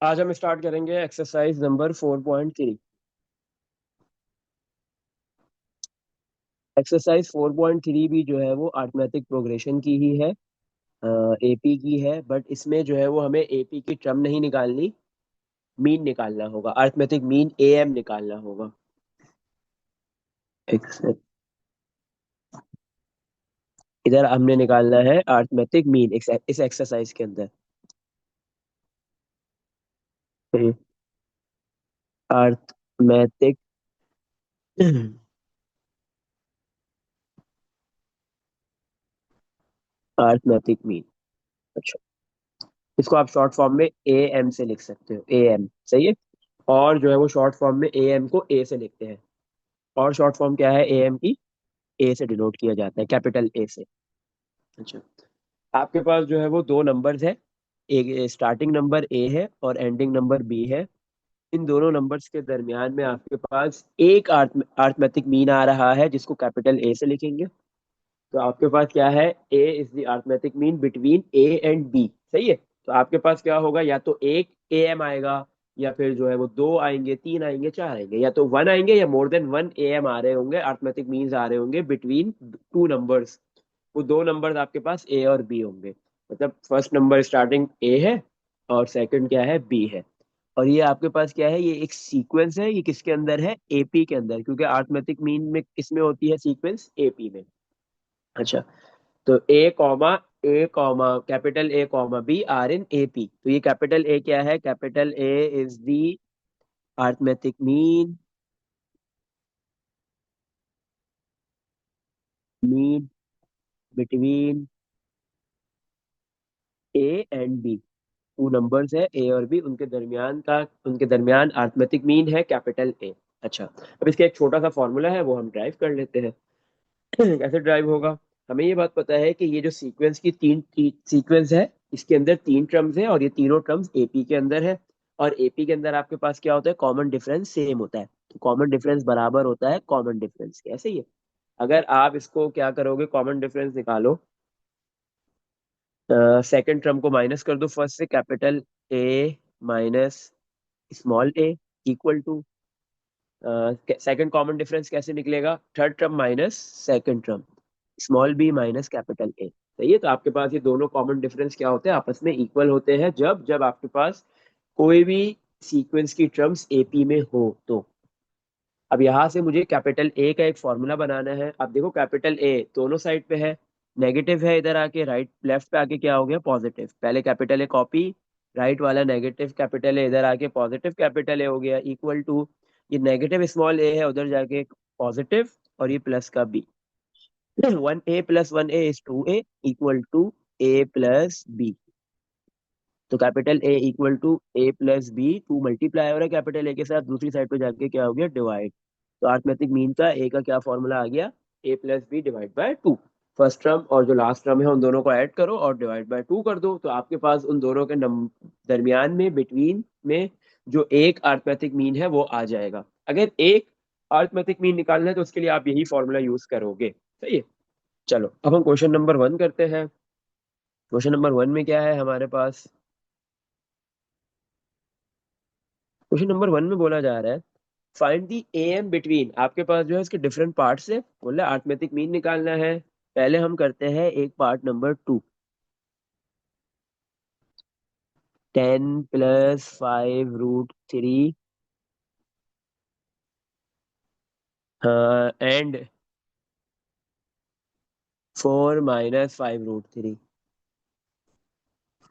आज हम स्टार्ट करेंगे एक्सरसाइज नंबर 4.3। एक्सरसाइज 4.3 भी जो है वो अरिथमेटिक प्रोग्रेशन की ही है, एपी की है। बट इसमें जो है वो हमें एपी की टर्म नहीं निकालनी, मीन निकालना होगा, अरिथमेटिक मीन एएम निकालना होगा। Ex- इधर हमने निकालना है अरिथमेटिक मीन इस एक्सरसाइज के अंदर। Arithmetic arithmetic mean. अच्छा, इसको आप शॉर्ट फॉर्म में ए एम से लिख सकते हो, ए एम सही है। और जो है वो शॉर्ट फॉर्म में ए एम को ए से लिखते हैं। और शॉर्ट फॉर्म क्या है ए एम की? ए से डिनोट किया जाता है, कैपिटल ए से। अच्छा, आपके पास जो है वो दो नंबर्स है, एक स्टार्टिंग नंबर ए है और एंडिंग नंबर बी है। इन दोनों नंबर्स के दरमियान में आपके पास एक अरिथमेटिक मीन आ रहा है जिसको कैपिटल ए से लिखेंगे। तो आपके पास क्या है, A is the arithmetic mean between A and b, सही है। तो आपके पास क्या होगा, या तो एक ए एम आएगा, या फिर जो है वो दो आएंगे, तीन आएंगे, चार आएंगे, या तो वन आएंगे, या more than one A M आ रहे होंगे, अरिथमेटिक मीन्स आ रहे होंगे बिटवीन टू नंबर्स। वो दो नंबर्स आपके पास ए और बी होंगे। मतलब फर्स्ट नंबर स्टार्टिंग ए है और सेकंड क्या है, बी है। और ये आपके पास क्या है, ये एक सीक्वेंस है, ये किसके अंदर है, एपी के अंदर, क्योंकि अरिथमेटिक मीन में किसमें होती है सीक्वेंस, एपी में। अच्छा, तो a comma capital A comma b are in A P. तो ये कैपिटल ए क्या है, capital A is the arithmetic mean, mean between A and b. Two numbers है ए और बी, उनके दरमियान अरिथमेटिक मीन है कैपिटल ए। अच्छा, अब इसका एक छोटा सा फॉर्मूला है, वो हम ड्राइव कर लेते हैं। कैसे ड्राइव होगा? हमें ये बात पता है कि ये जो सीक्वेंस की सीक्वेंस है, इसके अंदर तीन टर्म्स है और ये तीनों टर्म्स एपी के अंदर है। और एपी के अंदर आपके पास क्या होता है, कॉमन डिफरेंस सेम होता है। तो कॉमन डिफरेंस बराबर होता है कॉमन डिफरेंस के, ऐसे ही है। अगर आप इसको क्या करोगे, कॉमन डिफरेंस निकालो, सेकंड टर्म को माइनस कर दो फर्स्ट से, capital A minus small A equal to, second common difference कैसे निकलेगा, third term minus second term, small B minus capital A. सही है। तो आपके पास ये दोनों कॉमन डिफरेंस क्या होते हैं, आपस में इक्वल होते हैं, जब जब आपके पास कोई भी सीक्वेंस की टर्म्स एपी में हो तो। अब यहाँ से मुझे कैपिटल ए का एक फॉर्मूला बनाना है। अब देखो, कैपिटल ए दोनों साइड पे है, नेगेटिव है इधर आके, राइट लेफ्ट पे आके क्या हो गया, पॉजिटिव। पहले कैपिटल ए कॉपी, राइट वाला नेगेटिव कैपिटल ए इधर आके पॉजिटिव कैपिटल ए हो गया, इक्वल टू, ये नेगेटिव स्मॉल ए है उधर जाके पॉजिटिव, और ये प्लस का b. One a plus one a is two a equal to a plus b. तो capital A equal to a plus b, two multiply हो रहा है कैपिटल ए के साथ, दूसरी साइड पे जाके क्या हो गया, डिवाइड। तो अरिथमेटिक मीन का ए का क्या फॉर्मूला आ गया, a plus B divide by two. First term और जो लास्ट टर्म है उन दोनों को ऐड करो और डिवाइड बाय टू कर दो, तो आपके पास उन दोनों के दरमियान में, बिटवीन में जो एक अरिथमेटिक मीन है वो आ जाएगा। अगर एक अरिथमेटिक मीन निकालना है तो उसके लिए आप यही फॉर्मूला यूज करोगे, सही है। चलो, अब हम क्वेश्चन नंबर वन करते हैं। क्वेश्चन नंबर वन में क्या है हमारे पास, क्वेश्चन नंबर वन में बोला जा रहा है, फाइंड दी एम बिटवीन, आपके पास जो है इसके डिफरेंट पार्ट्स है, बोला अरिथमेटिक मीन निकालना है। पहले हम करते हैं एक पार्ट नंबर टू, 10 + 5√3 एंड 4 - 5√3,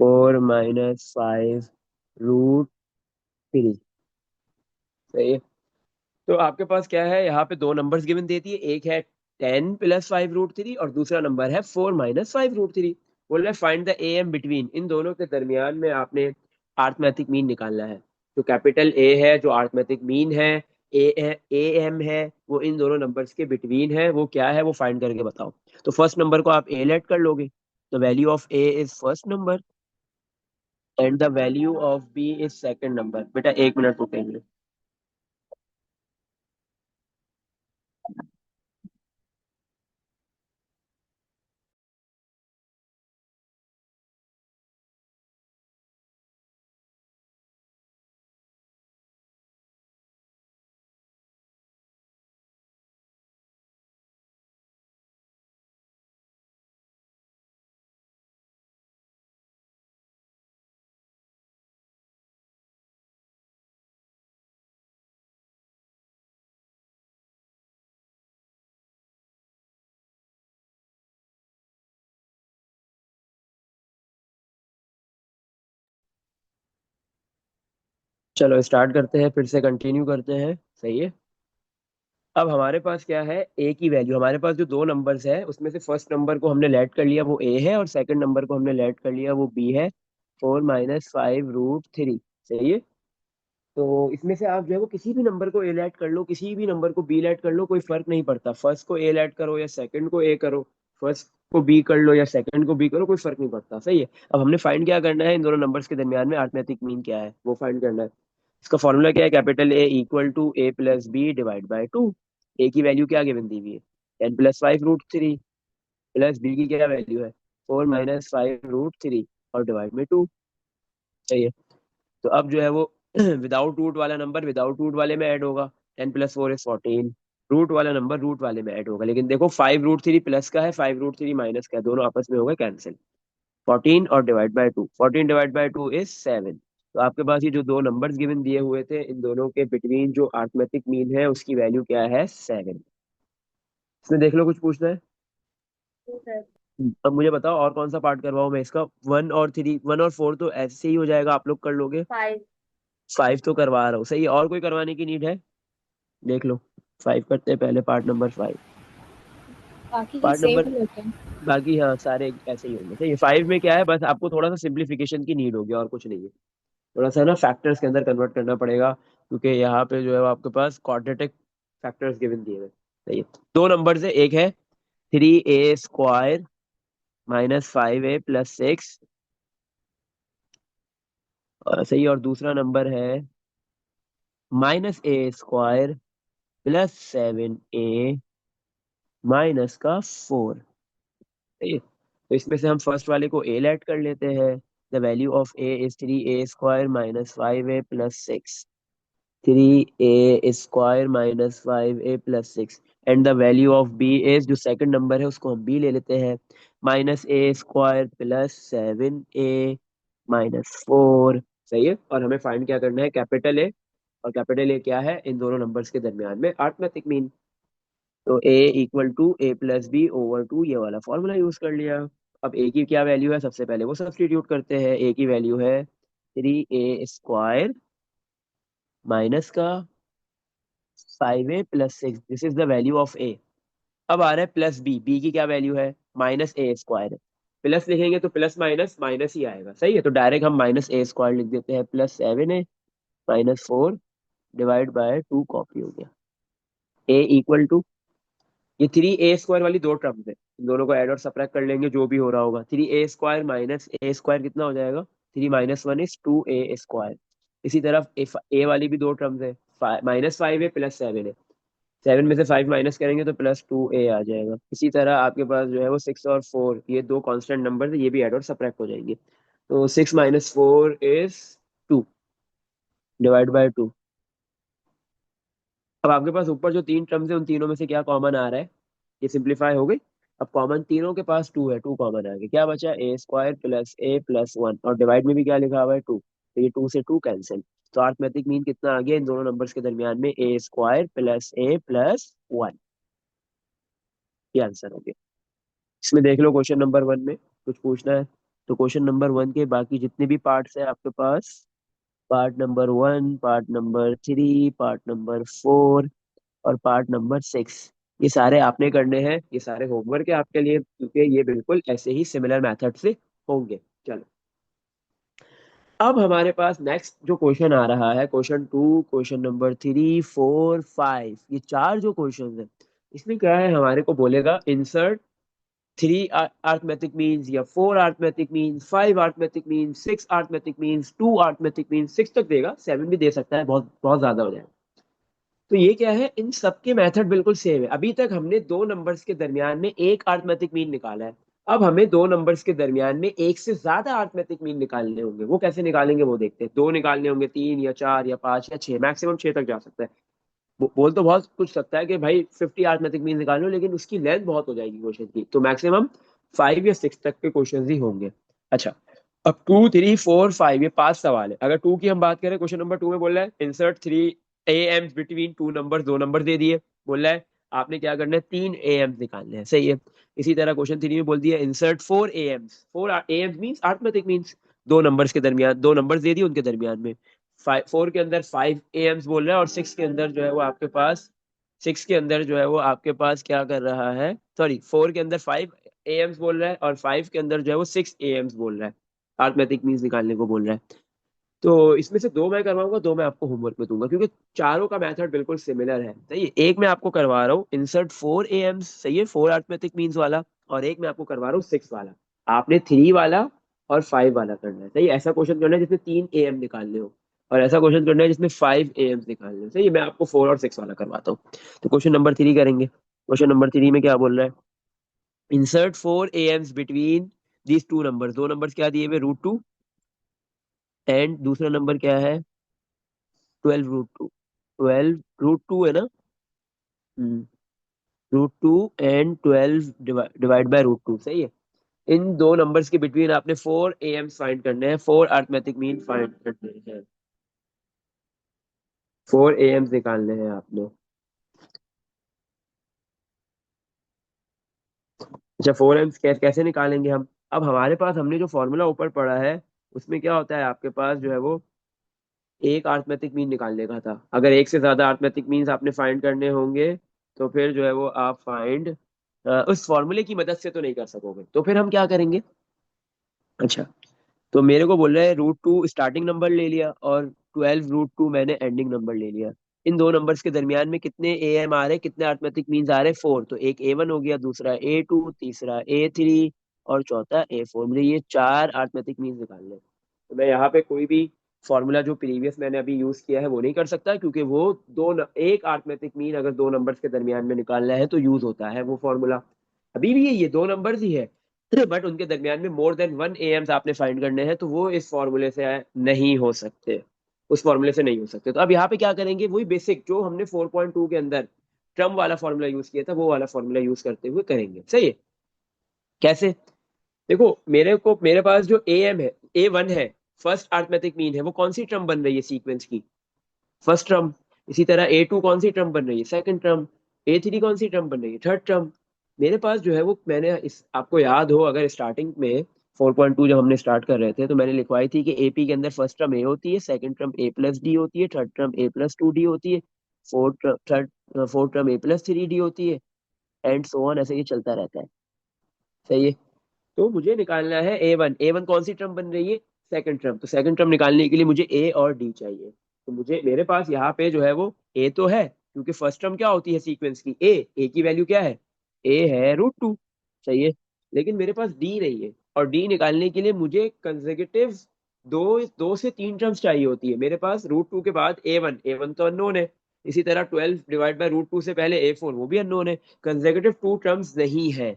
4 - 5√3, सही है। तो आपके पास क्या है, यहाँ पे दो नंबर्स गिवन देती है, एक है 10 + 5√3 और दूसरा नंबर है 4 - 5√3। बोल रहा है find the A M between, इन दोनों के दरमियान में आपने अरिथमेटिक मीन निकालना है। तो कैपिटल ए है जो अरिथमेटिक मीन है, ए एम है वो इन दोनों नंबर्स के बिटवीन है, वो क्या है वो फाइंड करके बताओ। तो फर्स्ट नंबर को आप ए लेट कर लोगे, तो value of A is first number and the value of B is second number. बेटा एक मिनट रुकेंगे। चलो स्टार्ट करते हैं, फिर से कंटिन्यू करते हैं। सही है। अब हमारे पास क्या है, ए की वैल्यू, हमारे पास जो दो नंबर्स है उसमें से फर्स्ट नंबर को हमने लेट कर लिया वो ए है, और सेकंड नंबर को हमने लेट कर लिया वो बी है। 4 - 5√3। सही है। तो इसमें से आप जो है वो किसी भी नंबर को ए लेट कर लो, किसी भी नंबर को बी लेट कर लो, कोई फर्क नहीं पड़ता। फर्स्ट को ए लेट करो या सेकंड को ए करो, फर्स्ट को बी कर लो या सेकंड को बी करो, कोई फर्क नहीं पड़ता। सही है। अब हमने फाइंड क्या करना है, इन दोनों नंबर्स के दरमियान में अरिथमेटिक मीन क्या है वो फाइंड करना है। इसका फॉर्मूला क्या है, capital A equal to a plus B divide by two. ए की वैल्यू क्या गिवन दी हुई है, 10 + 5√3, प्लस बी की क्या वैल्यू है, 4 - 5√3, और डिवाइड में टू। सही है। तो अब जो है वो विदाउट रूट वाला नंबर विदाउट रूट वाले में ऐड होगा, 10 + 4 = 14। रूट वाला नंबर रूट वाले में ऐड होगा, लेकिन देखो 5√3 प्लस का है, 5√3 माइनस का है, दोनों आपस में होगा कैंसिल। 14 और डिवाइड बाय टू, 14 ÷ 2 = 7। तो आपके पास ये जो दो नंबर्स गिवन दिए हुए थे, इन दोनों के बिटवीन जो अरिथमेटिक मीन है उसकी वैल्यू क्या है, 7। इसमें देख लो, कुछ पूछना है। अब मुझे बताओ और कौन सा पार्ट करवाओ मैं इसका। 1 और 3, 1 और 4 तो ऐसे ही हो जाएगा, आप लोग कर लोगे। 5 तो करवा रहा हूँ, सही है। और कोई करवाने की नीड है, देख लो। 5 करते हैं पहले, पार्ट नंबर 5। बाकी के पार्ट सेम नंबर, ही होते हैं। बाकी हाँ सारे ऐसे ही होंगे। सही है। 5 में क्या है, बस आपको थोड़ा सा सिंप्लीफिकेशन की नीड होगी और कुछ नहीं है। थोड़ा सा ना फैक्टर्स के अंदर कन्वर्ट करना पड़ेगा, क्योंकि यहाँ पे जो है वो आपके पास क्वाड्रेटिक फैक्टर्स गिवन दिए हुए। सही है। दो नंबर है, एक है 3a² - 5a + 6, सही है। और दूसरा नंबर है -a² + 7a - 4। सही है। तो इसमें से हम फर्स्ट वाले को ए लेट कर लेते हैं। The value of A is 3a² - 5a + 6। 3a² - 5a + 6। And the value of B is, जो सेकंड नंबर है उसको हम बी ले लेते हैं, -a² + 7a - 4। सही है। और हमें फाइंड क्या करना है, कैपिटल ए। और कैपिटल ए क्या है, इन दोनों नंबर्स के दरमियान में अरिथमेटिक मीन। तो a equal to a + b/2, ये वाला फॉर्मूला यूज कर लिया। अब a की क्या वैल्यू है, सबसे पहले वो सब्स्टिट्यूट करते हैं। a की वैल्यू है 3a² माइनस का 5a + 6, this is the value of a। अब आ रहा है प्लस बी, बी की क्या वैल्यू है, -a²। प्लस लिखेंगे तो प्लस माइनस माइनस ही आएगा। सही है। तो डायरेक्ट हम -a² लिख देते हैं, +7a - 4 डिवाइड बाय 2, कॉपी हो गया। a इक्वल टू, ये 3a² वाली दो टर्म्स है, इन दोनों को ऐड और सबट्रैक्ट कर लेंगे, जो भी हो रहा होगा। 3a² माइनस a² कितना हो जाएगा, 3 - 1 = 2a²। इसी तरफ ए वाली भी दो टर्म्स है, -5a + 7 है। 7 में से 5 माइनस करेंगे तो +2a आ जाएगा। इसी तरह आपके पास जो है वो 6 और 4, ये दो कांस्टेंट नंबर है, ये भी ऐड और सबट्रैक्ट हो जाएंगे। तो 6 - 4 = 2 डिवाइड बाय 2। अब आपके पास ऊपर जो तीन टर्म्स है उन तीनों में से क्या कॉमन आ रहा है, ये सिंप्लीफाई हो गई। अब कॉमन तीनों के पास 2 है, 2 कॉमन आ गया, क्या बचा, a² + a + 1, और डिवाइड में भी क्या लिखा हुआ है, 2। तो ये 2 से 2 कैंसिल। तो अरिथमेटिक मीन कितना आ गया इन दोनों नंबर्स के दरमियान में, a² + a + 1। ये आंसर हो गया। इसमें देख लो क्वेश्चन नंबर 1 में कुछ पूछना है। तो क्वेश्चन नंबर 1 के बाकी जितने भी पार्ट्स है आपके पास, part number 1, part number 3, part number 4 और पार्ट नंबर 6, ये सारे आपने करने हैं। ये सारे होमवर्क है आपके लिए, क्योंकि ये बिल्कुल ऐसे ही सिमिलर मेथड से होंगे। चलो, अब हमारे पास नेक्स्ट जो क्वेश्चन आ रहा है, क्वेश्चन 2, क्वेश्चन नंबर 3, 4, 5, ये चार जो क्वेश्चन है, इसमें क्या है, हमारे को बोलेगा इंसर्ट 3 arithmetic means या 4 arithmetic means, 5 arithmetic means, 6 arithmetic means, 2 arithmetic means, 6 तक देगा, 7 भी दे सकता है, बहुत बहुत ज्यादा हो जाएगा। तो ये क्या है, इन सबके मेथड बिल्कुल सेम है। अभी तक हमने दो नंबर्स के दरमियान में एक अरिथमेटिक मीन निकाला है। अब हमें दो नंबर्स के दरमियान में एक से ज्यादा अरिथमेटिक मीन निकालने होंगे। वो कैसे निकालेंगे वो देखते हैं। दो निकालने होंगे, 3 या 4 या 5 या 6, मैक्सिमम 6 तक जा सकता है। बोल तो बहुत कुछ सकता है कि भाई 50 अरिथमेटिक मीन निकाल लो, लेकिन उसकी लेंथ बहुत हो जाएगी क्वेश्चन की। तो मैक्सिमम 5 या 6 तक के क्वेश्चन ही होंगे। अच्छा, अब 2, 3, 4, 5, ये 5 सवाल है। अगर 2 की हम बात करें, क्वेश्चन नंबर 2 में बोल रहा है insert 3 am between two number, दो नंबर दे दिए, बोल रहा है आपने क्या करना है, 3 am निकालने हैं। सही है। इसी तरह क्वेश्चन 3 में बोल दिया insert 4 am, 4 am means arithmetic means, दो नंबर्स के दरमियान, दो नंबर्स दे दिए उनके दरमियान में 4 के अंदर 5 एम्स बोल रहा है, और 6 के अंदर जो है वो आपके पास, 6 के अंदर जो है वो आपके पास क्या कर रहा है, सॉरी 4 के अंदर 5 एम्स बोल रहा है, और 5 के अंदर जो है वो 6 एम्स बोल रहा है। अर्थमेटिक मीन्स निकालने को बोल रहा है। तो इसमें से दो मैं करवाऊंगा, दो मैं आपको होमवर्क में दूंगा, क्योंकि चारों का मेथड बिल्कुल सिमिलर है। सही है, एक मैं आपको करवा रहा हूँ इंसर्ट 4 एम्स, सही है, 4 अर्थमेटिक मीन्स वाला, और एक मैं आपको करवा रहा हूँ 6 वाला। आपने 3 वाला और 5 वाला करना है। सही है, ऐसा क्वेश्चन करना है जिसमें 3 एम निकालने हो, और ऐसा क्वेश्चन करना है जिसमें 5 एम्स निकालने हो। सही है, मैं आपको 4 और 6 वाला करवाता हूँ। तो क्वेश्चन नंबर 3 करेंगे। क्वेश्चन नंबर 3 में क्या बोल रहा है, insert 4 AIIMS between these two number. दो नंबर्स क्या दिए हुए, √2, एंड दूसरा नंबर क्या है, 12 √2। 12 √2 है ना। √2 एंड 12 डिवाइड बाय √2, सही है। इन दो नंबर्स के बिटवीन आपने 4 एम्स फाइंड करने हैं, 4 अर्थमेटिक मीन फाइंड करने हैं, 4 एम्स निकालने हैं आपने। अच्छा, 4 एम्स कैसे निकालेंगे हम। अब हमारे पास, हमने जो फॉर्मूला ऊपर पढ़ा है उसमें क्या होता है, आपके पास जो है वो एक अर्थमेटिक मीन निकालने का था। अगर एक से ज्यादा अर्थमेटिक मीन्स आपने फाइंड करने होंगे तो फिर जो है वो आप फाइंड उस फॉर्मूले की मदद से तो नहीं कर सकोगे, तो फिर हम क्या करेंगे। अच्छा, तो मेरे को बोल रहा है √2 स्टार्टिंग नंबर ले लिया, और 12 √2 मैंने एंडिंग नंबर ले लिया। इन दो नंबर्स के दरमियान में कितने एम आ रहे, कितने अर्थमेटिक मीन्स आ रहे, 4। तो एक A1 हो गया, दूसरा A2, तीसरा A3, और चौथा A4। मुझे ये 4 अर्थमेटिक मीन्स निकालने हैं। तो मैं यहाँ पे कोई भी फॉर्मूला जो प्रीवियस मैंने अभी यूज किया है वो नहीं कर सकता, क्योंकि वो एक अर्थमेटिक मीन अगर दो नंबर्स के दरमियान में निकालना है तो यूज होता है वो फॉर्मूला। अभी भी ये दो नंबर्स ही है, बट उनके दरमियान में मोर देन 1 एम्स आपने फाइंड करने हैं, तो वो इस फॉर्मूले से नहीं हो सकते, उस फॉर्मूले से नहीं हो सकते। तो अब यहाँ पे क्या करेंगे, वही बेसिक जो हमने 4.2 के अंदर ट्रम वाला फॉर्मूला यूज किया था, वो वाला फॉर्मूला यूज करते हुए करेंगे। सही है, कैसे। देखो, मेरे पास जो A1 है, फर्स्ट अर्थमेटिक मीन है, वो कौन सी ट्रम बन रही है सीक्वेंस की, फर्स्ट टर्म। इसी तरह A2 कौन सी टर्म बन रही है, सेकंड टर्म। A3 कौन सी टर्म बन रही है, थर्ड टर्म। मेरे पास जो है वो, मैंने इस, आपको याद हो अगर स्टार्टिंग में 4.2 जब हमने स्टार्ट कर रहे थे तो मैंने लिखवाई थी कि AP के अंदर फर्स्ट टर्म A होती है, सेकंड टर्म A+D होती है, थर्ड टर्म A+2D होती है, फोर्थ टर्म A+3D होती है, एंड सो ऑन, ऐसे ये चलता रहता है। सही है, तो मुझे निकालना है A1। A1 कौन सी टर्म बन रही है, सेकंड टर्म। तो सेकंड टर्म निकालने के लिए मुझे A और D चाहिए। तो मुझे, मेरे पास यहाँ पे जो है वो A तो है, क्योंकि फर्स्ट टर्म क्या होती है सीक्वेंस की, A की वैल्यू क्या है, A है √2। सही है, लेकिन मेरे पास D नहीं है, और D निकालने के लिए मुझे कंसेक्यूटिव दो दो से तीन टर्म्स चाहिए होती है। मेरे पास √2 के बाद A1 तो अननोन है, इसी तरह 12 डिवाइड बाय √2 से पहले A4, वो भी अननोन है। कंसेक्यूटिव टू टर्म्स नहीं है।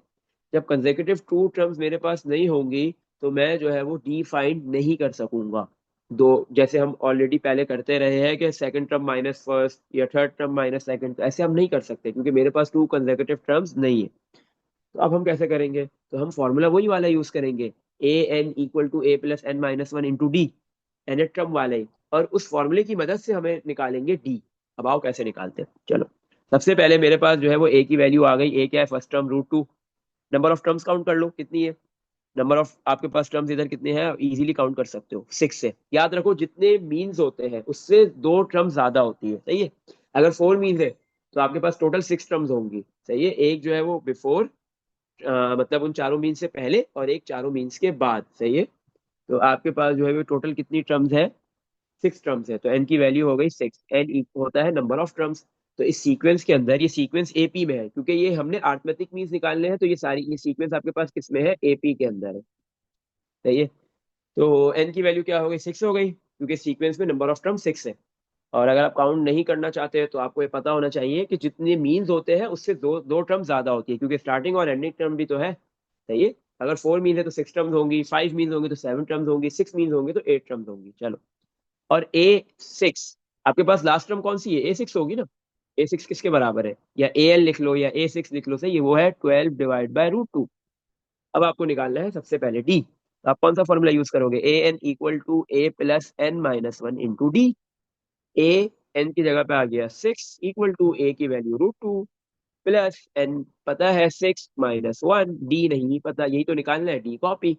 जब कंसेक्यूटिव टू टर्म्स मेरे पास नहीं होंगी तो मैं जो है वो डी फाइंड नहीं कर सकूंगा। दो, जैसे हम ऑलरेडी पहले करते रहे हैं कि सेकंड टर्म माइनस फर्स्ट या थर्ड टर्म माइनस सेकंड, ऐसे हम नहीं कर सकते क्योंकि मेरे पास टू कंसेक्यूटिव टर्म्स नहीं है। तो अब हम कैसे करेंगे, तो हम फॉर्मूला वही वाला यूज करेंगे, AN = A+n-1 × D, N term वाले ही। और उस फॉर्मूले की मदद से हमें निकालेंगे डी। अब आओ कैसे निकालते हैं, चलो। सबसे पहले मेरे पास जो है वो ए की वैल्यू आ गई। ए क्या है, first term √2। Number of terms count कर लो कितनी है, नंबर ऑफ आपके पास टर्म्स इधर कितने हैं, इजीली काउंट कर सकते हो, 6 से। याद रखो, जितने मीन्स होते हैं उससे दो टर्म्स ज्यादा होती है। सही है, अगर 4 मीन्स है तो आपके पास टोटल 6 टर्म्स होंगी। सही है, एक जो है वो बिफोर, मतलब उन चारों मीन्स से पहले, और एक चारों मीन्स के बाद। सही है, तो आपके पास जो है वो टोटल कितनी टर्म्स है, 6 टर्म्स है। तो एन की वैल्यू हो गई 6। एन होता है नंबर ऑफ टर्म्स। तो इस सीक्वेंस के अंदर, ये सीक्वेंस एपी में है क्योंकि ये हमने अरिथमेटिक मीन्स निकालने हैं, तो ये सीक्वेंस आपके पास किस में है, एपी के अंदर है। सही है, तो एन की वैल्यू क्या हो गई, 6 हो गई, क्योंकि सीक्वेंस में नंबर ऑफ टर्म 6 है। और अगर आप काउंट नहीं करना चाहते हैं तो आपको ये पता होना चाहिए कि जितने मीन्स होते हैं उससे दो दो टर्म ज्यादा होती है, क्योंकि स्टार्टिंग और एंडिंग टर्म भी तो है। सही है, अगर 4 मीन्स है तो 6 टर्म्स होंगी, 5 मीन्स होंगे तो 7 टर्म्स होंगी, 6 मीन्स होंगे तो 8 टर्म्स होंगी। चलो, और A6, आपके पास लास्ट टर्म कौन सी है, A6 होगी ना। A6 किसके बराबर है, या AL लिख लो या A6 लिख लो, सही है, वो है 12 डिवाइड बाय √2। अब आपको निकालना है सबसे पहले D। तो आप कौन सा फॉर्मूला यूज करोगे, AN = A+n-1 × D। A, N की जगह पे आ गया 6, = A की वैल्यू √2, प्लस एन पता है 6 - 1, डी नहीं पता, यही तो निकालना है, डी कॉपी।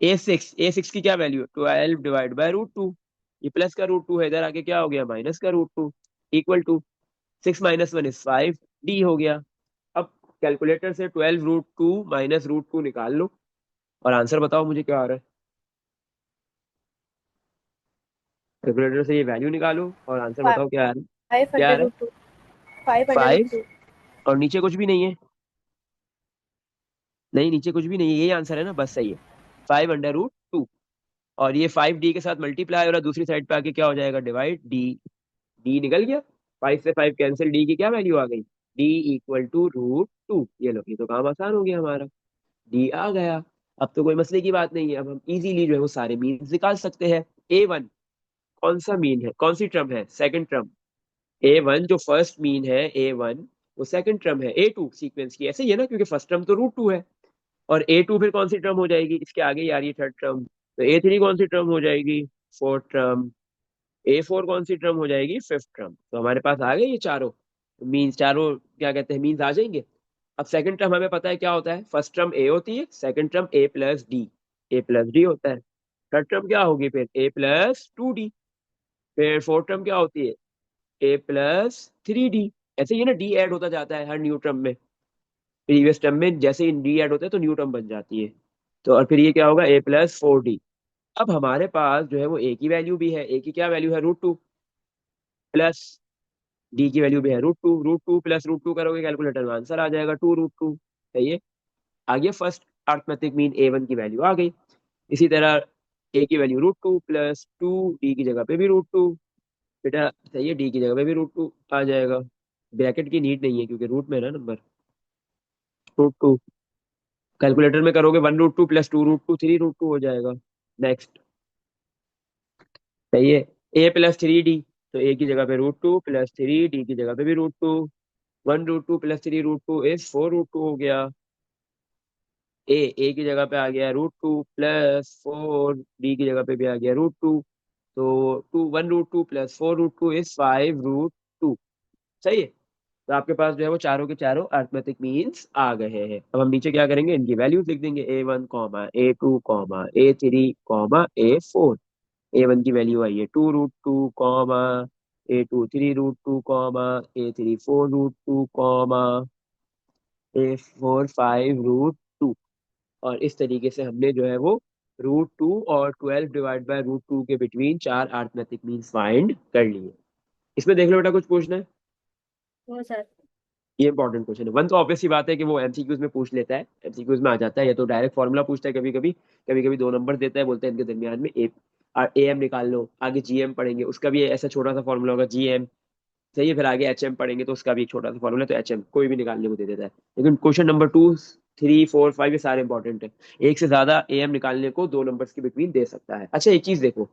A6 की क्या वैल्यू है, 12 डिवाइड बाय √2, ये प्लस का रूट टू है, इधर आके क्या हो गया, माइनस का root two, equal to 6 - 1 = 5, D हो गया। अब कैलकुलेटर से 12 √2 माइनस रूट टू निकाल लो और आंसर बताओ मुझे क्या आ रहा है। कैलकुलेटर से ये वैल्यू निकालो और आंसर बताओ क्या आ रहा है। फाइव क्या आ अंडर रहा है? Root two 5 under root 5, two और नीचे कुछ भी नहीं है। नहीं, नीचे कुछ भी नहीं है, यही आंसर है ना, बस सही है। 5 √2। और ये 5D के साथ मल्टीप्लाई हो रहा है, दूसरी साइड पे आके क्या हो जाएगा, डिवाइड, डी। डी निकल गया, 5 से 5 कैंसिल, डी की क्या वैल्यू आ गई, डी = √2। ये लो, ये तो काम आसान हो गया हमारा, डी आ गया। अब तो कोई मसले की बात नहीं है, अब हम इजीली जो है वो सारे मीन निकाल सकते हैं। A1 कौन सा मीन है, कौन सी टर्म है, सेकंड टर्म। A1 जो फर्स्ट मीन है, A1 वो सेकंड टर्म है। A2 सीक्वेंस की ऐसे ही है ना, क्योंकि फर्स्ट टर्म तो √2 है। और A2 फिर कौन सी टर्म हो जाएगी, इसके आगे ही आ रही है थर्ड टर्म, तो A3 कौन सी टर्म हो जाएगी, फोर्थ टर्म। A4 कौन सी टर्म हो जाएगी, फिफ्थ टर्म। तो हमारे पास आ गए ये चारों मीन्स, चारों क्या कहते हैं, मीन्स आ जाएंगे। अब सेकंड टर्म हमें पता है क्या होता है, फर्स्ट टर्म A होती है, सेकंड टर्म A+D, A+D होता है। थर्ड टर्म क्या होगी फिर, A+2D। फिर फोर्थ टर्म क्या होती है, A+3D। ऐसे ही ना, डी ऐड होता जाता है हर न्यू टर्म में। प्रीवियस टर्म में जैसे ही डी ऐड होता है तो न्यू टर्म बन जाती है। तो और फिर ये क्या होगा, A+4D। अब हमारे पास जो है वो ए की वैल्यू भी है, ए की क्या वैल्यू है, √2, प्लस डी की वैल्यू भी है √2। √2 प्लस √2 करोगे कैलकुलेटर में, आंसर आ जाएगा 2 √2। सही है, आ गया फर्स्ट अर्थमेटिक मीन, A1 की वैल्यू आ गई। इसी तरह ए की वैल्यू √2 प्लस 2, डी की जगह पे भी √2। बेटा सही है, डी की जगह पे भी √2 आ जाएगा। ब्रैकेट की नीड नहीं है क्योंकि रूट में है ना नंबर, √2। कैलकुलेटर में करोगे 1 √2 प्लस 2 √2, 3 √2 हो जाएगा। नेक्स्ट, सही है, A+3D। तो ए की जगह पे √2 प्लस 3, डी की जगह पे भी √2। 1 √2 प्लस 3 √2 = 4 √2 हो गया। ए की जगह पे आ गया √2 प्लस 4, डी की जगह पे भी आ गया √2। तो 1 √2 प्लस 4 √2 = 5 √2। सही है। तो आपके पास जो है वो चारों के चारों अर्थमेटिक मीन्स आ गए हैं। अब हम नीचे क्या करेंगे, इनकी वैल्यूज लिख देंगे, A1 comma A2 comma A3 comma A4। A1 की वैल्यू आई है 2 √2 comma A2 3 √2 comma A3 4 √2 comma A4 5 √2। और इस तरीके से हमने जो है वो √2 और 12 ÷ √2 के बिटवीन चार अर्थमेटिक मीन्स फाइंड कर लिए। इसमें देख लो बेटा, कुछ पूछना है? वो सर। ये इंपॉर्टेंट क्वेश्चन है। वन तो ऑब्वियस सी बात है कि वो एमसीक्यूज में पूछ लेता है, एमसीक्यूज में आ जाता है, या तो डायरेक्ट फॉर्मूला पूछता है, कभी कभी, कभी कभी 2 नंबर देता है, बोलते हैं इनके दरमियान में ए एम निकाल लो। आगे जीएम पढ़ेंगे, उसका भी ऐसा छोटा सा फॉर्मूला होगा, जीएम। सही है, फिर आगे एचएम पढ़ेंगे तो उसका भी एक छोटा सा फॉर्मूला, तो एचएम कोई भी निकालने को दे देता है। लेकिन क्वेश्चन नंबर 2 3 4 5 ये सारे इंपॉर्टेंट है। एक से ज्यादा एएम निकालने को 2 नंबर्स के बिटवीन दे सकता है। अच्छा एक चीज देखो,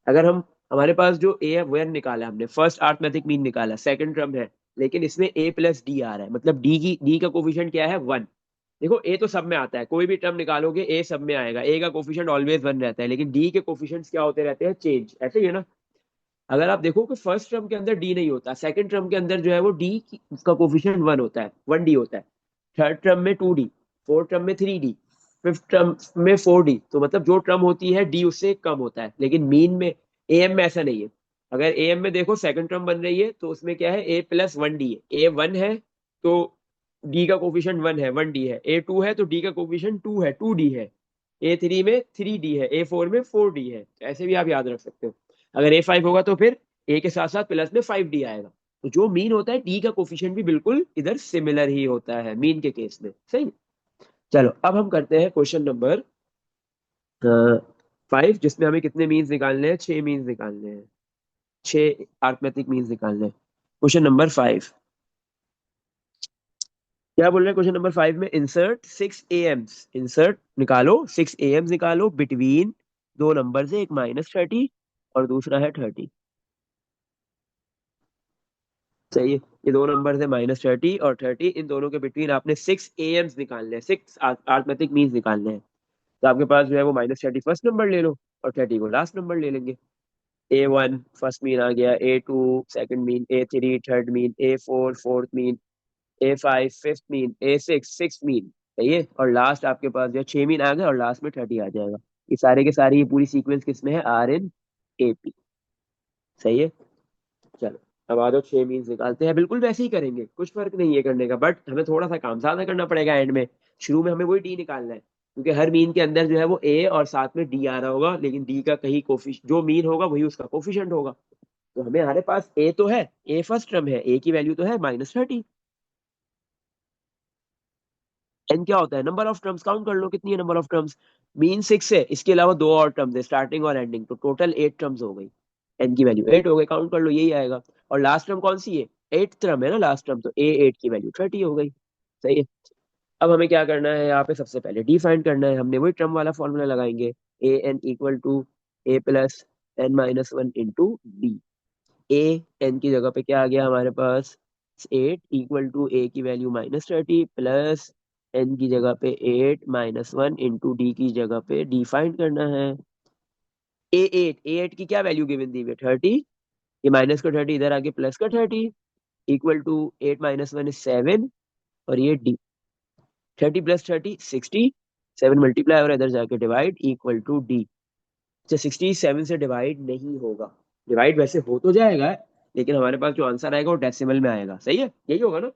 अगर हम, हमारे पास जो ए वन निकाला हमने, फर्स्ट अर्थमेटिक मीन निकाला, सेकंड टर्म है, लेकिन इसमें A+D आ रहा है, मतलब डी का कोफिशिएंट क्या है, 1। देखो ए तो सब में आता है, कोई भी टर्म निकालोगे ए सब में आएगा, ए का कोफिशिएंट ऑलवेज 1 रहता है, लेकिन डी के कोफिशिएंट्स क्या होते रहते हैं, चेंज। ऐसे ही है ना, अगर आप देखो कि फर्स्ट टर्म के अंदर डी नहीं होता, सेकंड टर्म के अंदर जो है वो डी का कोफिशिएंट 1 होता है, 1D होता है। थर्ड टर्म में 2D, फोर्थ टर्म में 3D, फिफ्थ टर्म में 4D। तो मतलब जो टर्म होती है डी उससे कम होता है, लेकिन मीन में, एएम में ऐसा नहीं है। अगर एएम में देखो सेकंड टर्म बन रही है तो उसमें क्या है, A+1D है, A1 है तो डी का कोफिशिएंट 1 है, 1D है। A2 है तो डी का कोफिशिएंट 2 है, 2D है। A3 में 3D है, A4 में 4D है। तो ऐसे भी आप याद रख सकते हो। अगर A5 होगा तो फिर ए के साथ साथ प्लस में 5D आएगा। तो जो मीन होता है डी का कोफिशिएंट भी बिल्कुल इधर सिमिलर ही होता है मीन के केस में। सही। चलो अब हम करते हैं क्वेश्चन नंबर 5, जिसमें हमें कितने मीन्स निकालने हैं, 6 मीन्स निकालने हैं, 6 अर्थमेटिक मीन्स निकालने हैं। क्वेश्चन नंबर 5 क्या बोल रहे हैं, क्वेश्चन नंबर 5 में इंसर्ट 6 AMs, इंसर्ट निकालो 6 AMs निकालो बिटवीन दो नंबर से, एक -30 और दूसरा है 30। सही है, ये दो नंबर है -30 और 30, इन दोनों के बिटवीन आपने 6 AMs निकालने हैं, 6 अर्थमेटिक मीन्स निकालने हैं। तो आपके पास जो है वो -30 फर्स्ट नंबर ले लो और 30 को लास्ट नंबर ले लेंगे। A1 फर्स्ट मीन आ गया, A2 second mean, A3 third mean, A4 fourth mean, A5 fifth mean, A6 six mean. सही है, और लास्ट आपके पास जो 6 मीन आ गए और लास्ट में 30 आ जाएगा। ये सारे के सारे, ये पूरी सीक्वेंस किसमें है, RN AP। सही है। चलो अब आ जाओ 6 मीन्स निकालते हैं, बिल्कुल वैसे ही करेंगे, कुछ फर्क नहीं है करने का, बट हमें थोड़ा सा काम ज्यादा करना पड़ेगा एंड में। शुरू में हमें वही डी निकालना है, क्योंकि हर मीन के अंदर जो है वो ए और साथ में डी आ रहा होगा, लेकिन डी का कहीं कोफिश जो मीन होगा वही उसका कोफिशिएंट होगा। तो हमें हमारे पास ए तो है, ए फर्स्ट टर्म है, ए की वैल्यू तो है -30। एन क्या होता है, नंबर ऑफ टर्म्स, काउंट कर लो कितनी है नंबर ऑफ टर्म्स। मीन 6 है, इसके अलावा दो और टर्म्स है, स्टार्टिंग और एंडिंग, तो टोटल 8 टर्म्स हो गई। एन की वैल्यू 8 हो गई, काउंट कर लो यही आएगा। और लास्ट टर्म कौन सी है, 8th टर्म है ना लास्ट टर्म, तो ए 8 की वैल्यू 30 हो गई। सही है। अब हमें क्या करना है यहाँ पे, सबसे पहले डी फाइंड करना है, हमने वही टर्म वाला फॉर्मूला लगाएंगे। A n equal to a plus n minus one into d. A N की जगह पे क्या आ गया हमारे पास, 8 इक्वल टू ए की वैल्यू -30 प्लस एन की जगह पे 8 - 1 इंटू डी की जगह पे डी फाइंड करना है। ए एट की क्या वैल्यू गिवन दी है, 30। ये माइनस का 30 इधर आके प्लस का 30, इक्वल टू 8 - 1 is 7, और ये डी 30 + 30 60, 7 मल्टीप्लाई और इधर जाके डिवाइड, इक्वल टू डी। अच्छा 67 से डिवाइड नहीं होगा, डिवाइड वैसे हो तो जाएगा, लेकिन हमारे पास जो आंसर आएगा वो डेसिमल में आएगा, सही है, यही होगा ना।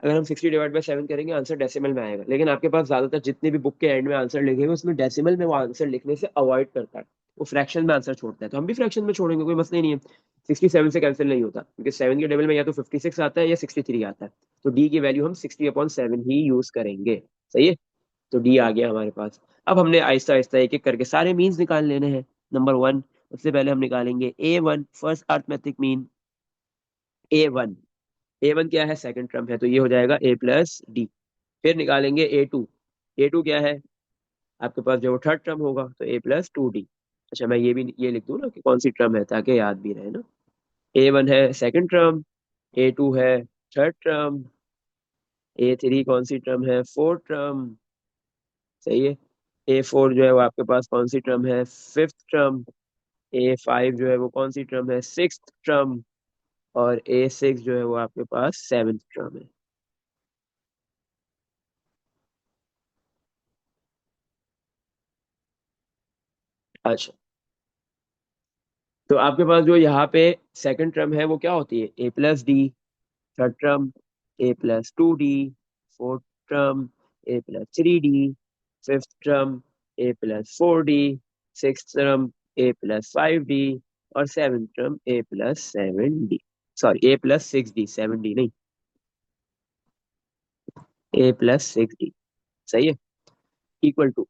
अगर हम 60/7 करेंगे आंसर डेसिमल में आएगा, लेकिन आपके पास ज्यादातर जितने भी बुक के एंड में आंसर लिखे हुए उसमें डेसिमल में वो आंसर लिखने से अवॉइड करता है, वो फ्रैक्शन में आंसर छोड़ता है, तो हम भी फ्रैक्शन में छोड़ेंगे, कोई मसला ही नहीं है। 67 से कैंसिल नहीं होता, क्योंकि 7 के टेबल में या तो 56 आता है या 63 आता है, तो डी की वैल्यू हम 60/7 ही यूज करेंगे। सही है। तो डी आ गया हमारे पास। अब हमने आहिस्ता आहिस्ता एक एक करके सारे मीन्स निकाल लेने हैं। नंबर वन, सबसे पहले हम निकालेंगे A1 first arithmetic mean. A1, A1 क्या है, सेकंड टर्म है, तो ये हो जाएगा A प्लस डी। फिर निकालेंगे A2, A2 क्या है आपके पास, जो थर्ड टर्म होगा, तो A + 2D। अच्छा मैं ये भी ये लिख दूं ना कि कौन सी टर्म है, ताकि याद भी रहे ना। A1 है सेकंड टर्म, A2 है थर्ड टर्म, A3 कौन सी टर्म है, फोर्थ टर्म। सही है। A4 जो है वो आपके पास कौन सी टर्म है, फिफ्थ टर्म। A5 जो है वो कौन सी टर्म है, सिक्स्थ टर्म। और A6 जो है वो आपके पास सेवेंथ टर्म है। अच्छा, तो आपके पास जो यहाँ पे सेकंड टर्म है वो क्या होती है, A + D, third term A + 2D, fourth term A + 3D, fifth term A + 4D, sixth term A + 5D, और seventh term A + 7D, sorry A + 6D, 7D नहीं, A + 6D। सही है। इक्वल टू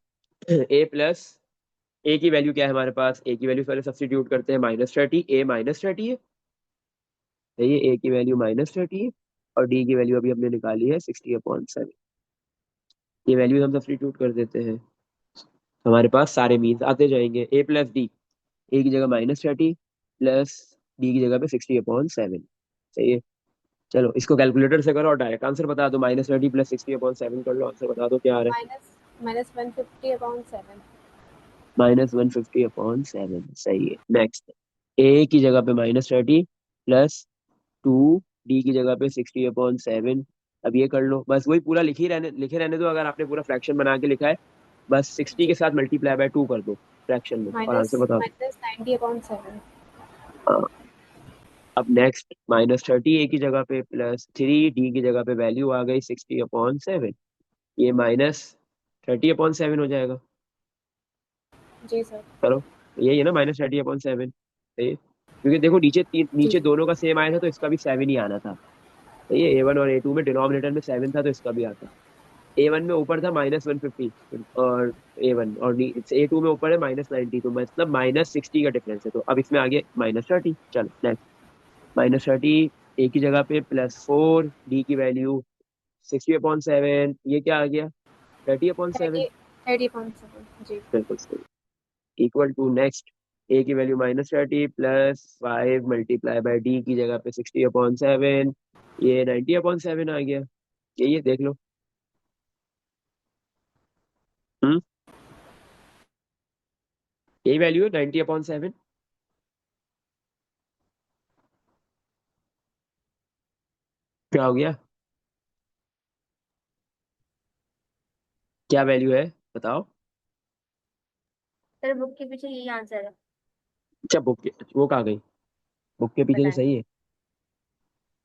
ए प्लस, ए की value क्या है हमारे पास, ए की value पहले सब्स्टिट्यूट करते हैं, -30, ए -30 है। सही है, ए की वैल्यू -30 है, और डी की वैल्यू अभी हमने निकाली है 60/7। ये वैल्यू हम सब्स्टिट्यूट कर देते हैं, हमारे पास सारे मीन्स आते जाएंगे। ए प्लस डी, ए की जगह -30 प्लस डी की जगह पे 60/7। सही है। चलो इसको कैलकुलेटर से करो और डायरेक्ट आंसर बता दो, -30 + 60/7 कर लो, आंसर बता दो क्या आ रहा है। -150/7। -150/7, सही है। नेक्स्ट, ए की जगह पे -30 प्लस 2, डी की जगह पे 60/7। अब ये कर लो, बस वही पूरा लिखे रहने दो, अगर आपने पूरा फ्रैक्शन बना के लिखा है, बस 60 जी। के साथ ×2 कर दो फ्रैक्शन में, और आंसर माइनस बता दो। माइनस 90/7। हाँ। अब नेक्स्ट, -30 ए की जगह पे +3 डी की जगह पे वैल्यू आ गई 60/7, ये -30/7 हो जाएगा। जी सर। करो, यही है ना -30/7, सही है। क्योंकि देखो नीचे जी नीचे सर। दोनों का सेम आया था, तो इसका भी 7 ही आना था। सही है, A1 और A2 में डिनोमिनेटर में 7 था, तो इसका भी आता। A1 में ऊपर था -150, और A1 और A2 में ऊपर है -90, तो मतलब -60 का डिफरेंस है, तो अब इसमें आ गया -30। चलो नेक्स्ट, -30 ए की जगह पे +4, डी की वैल्यू 60/7, ये क्या आ गया, 30/7। 30/7। जी। बिल्कुल सही। इक्वल टू नेक्स्ट, ए की वैल्यू -30 +5 × डी की जगह पे 60/7, ये 90/7 आ गया। यही है, देख लो। हम्म, यही वैल्यू है 90/7। क्या हो गया, क्या वैल्यू है बताओ। सर बुक के पीछे यही आंसर है। अच्छा बुक, वो कहाँ गई। बुक के पीछे तो बताएं। सही है।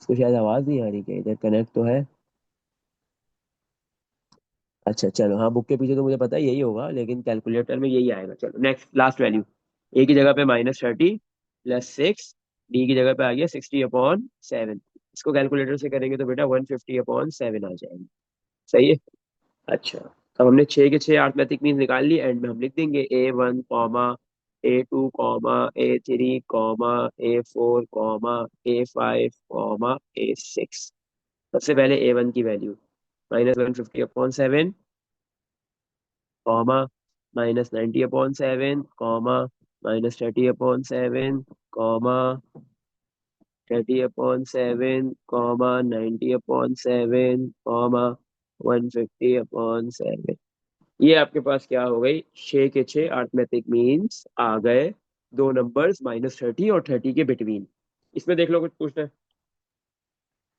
इसको शायद आवाज नहीं आ रही, क्या इधर कनेक्ट तो है। अच्छा चलो, हाँ बुक के पीछे तो मुझे पता है यही होगा, लेकिन कैलकुलेटर में यही आएगा। चलो नेक्स्ट लास्ट वैल्यू। ए की जगह पे -30 प्लस 6, डी की जगह पे आ गया 60/7। इसको कैलकुलेटर से करेंगे तो बेटा 150/7 आ जाएंगे। सही है। अच्छा, अब हमने 6 के 6 अर्थमेटिक मीन निकाल लिए। एंड में हम लिख देंगे A1 comma A2 comma A3 comma A4 comma A5 comma A6। सबसे पहले A1 की value -150/7 comma -90/7 comma -30/7 comma 30/7 comma 90/7 comma 150/7। ये आपके पास क्या हो गई, 6 के 6 अर्थमेटिक मीन्स आ गए। दो नंबर्स -30 और 30 के बिटवीन। इसमें देख लो कुछ पूछना है।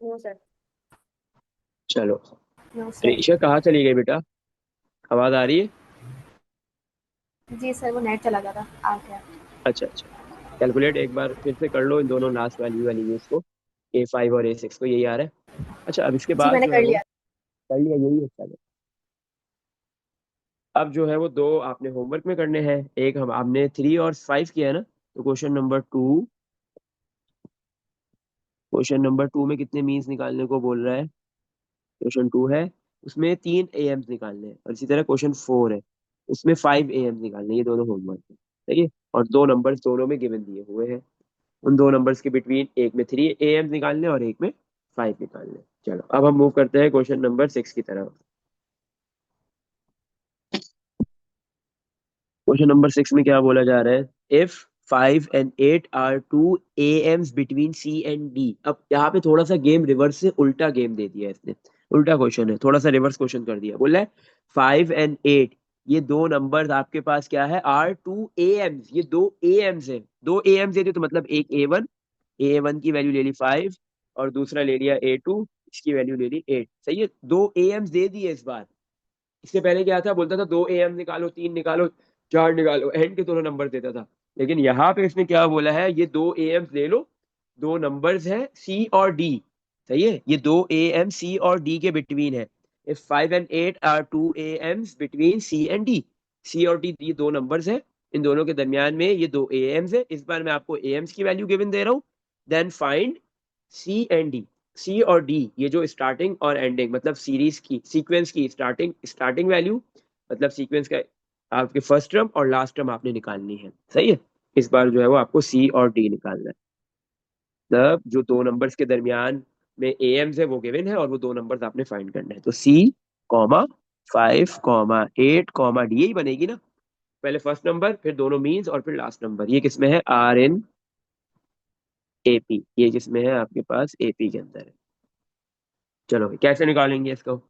No sir. चलो। No sir. ऋषा कहाँ चली गई बेटा, आवाज आ रही है? जी सर, वो नेट चला गया था, आ गया। अच्छा अच्छा। कैलकुलेट एक बार फिर से कर लो इन दोनों लास्ट वैल्यू वाली यूज को, A5 और A6 को, यही आ रहा है। अच्छा, अब इसके जी बाद मैंने जो है कर वो लिया। कर लिया, यही है। चलो, अब जो है वो दो आपने होमवर्क में करने हैं। एक हम आपने 3 और 5 किया है ना, तो क्वेश्चन नंबर 2 में कितने मीन्स निकालने को बोल रहा है? क्वेश्चन 2 है, उसमें 3 AMs निकालने हैं। और इसी तरह क्वेश्चन 4 है, उसमें 5 AMs निकालने हैं। ये दोनों होमवर्क है, ठीक है। और दो नंबर्स दोनों में गिवन दिए हुए हैं। उन दो नंबर्स के बिटवीन एक में 3 AMs निकालने हैं और एक में 5 निकालने हैं। चलो, अब हम मूव करते हैं क्वेश्चन नंबर 6 की तरफ। क्वेश्चन नंबर 6 में क्या बोला जा रहा है, if 5 and 8 are 2 AMs between C and D। अब यहाँ पे थोड़ा सा गेम रिवर्स से उल्टा गेम दे दिया है इसने। उल्टा क्वेश्चन है, थोड़ा सा रिवर्स क्वेश्चन कर दिया। बोला है 5 and 8, ये दो नंबर्स आपके पास क्या है, R2 AMs। ये दो AMs है, दो AMs दे दिए तो मतलब एक A1 की वैल्यू ले ली 5, और दूसरा ले लिया A2, इसकी वैल्यू ले ली 8। सही है, दो AMs दे दिए इस बार। इससे पहले क्या था, बोलता था 2 AM निकालो, 3 निकालो, 4 निकालो, एंड के दोनों नंबर देता था। लेकिन यहाँ पे इसने क्या बोला है, ये 2 AMs ले लो, दो नंबर्स है C और D। सही है, ये 2 AM C और D के बिटवीन है। If 5 and 8 are 2 AMs between C and D, C और D ये दो नंबर्स है, इन दोनों के दरमियान में ये 2 AMs है। इस बार मैं आपको AMs की वैल्यू गिवन दे रहा हूँ। Then find C and D। C और D ये जो स्टार्टिंग और एंडिंग, मतलब सीरीज की सीक्वेंस की स्टार्टिंग स्टार्टिंग वैल्यू, मतलब सीक्वेंस का आपके फर्स्ट टर्म और लास्ट टर्म आपने निकालनी है। सही है, इस बार जो है वो आपको C और D निकालना है। मतलब जो दो नंबर्स के दरमियान में AMs है वो गिवन है, और वो दो नंबर्स आपने फाइंड करना है। तो C, 5, 8, D, यही बनेगी ना। पहले फर्स्ट नंबर, फिर दोनों मीन्स, और फिर लास्ट नंबर। ये किसमें है, RN AP। ये किसमें है, आपके पास AP के अंदर है। चलो भाई, कैसे निकालेंगे इसको?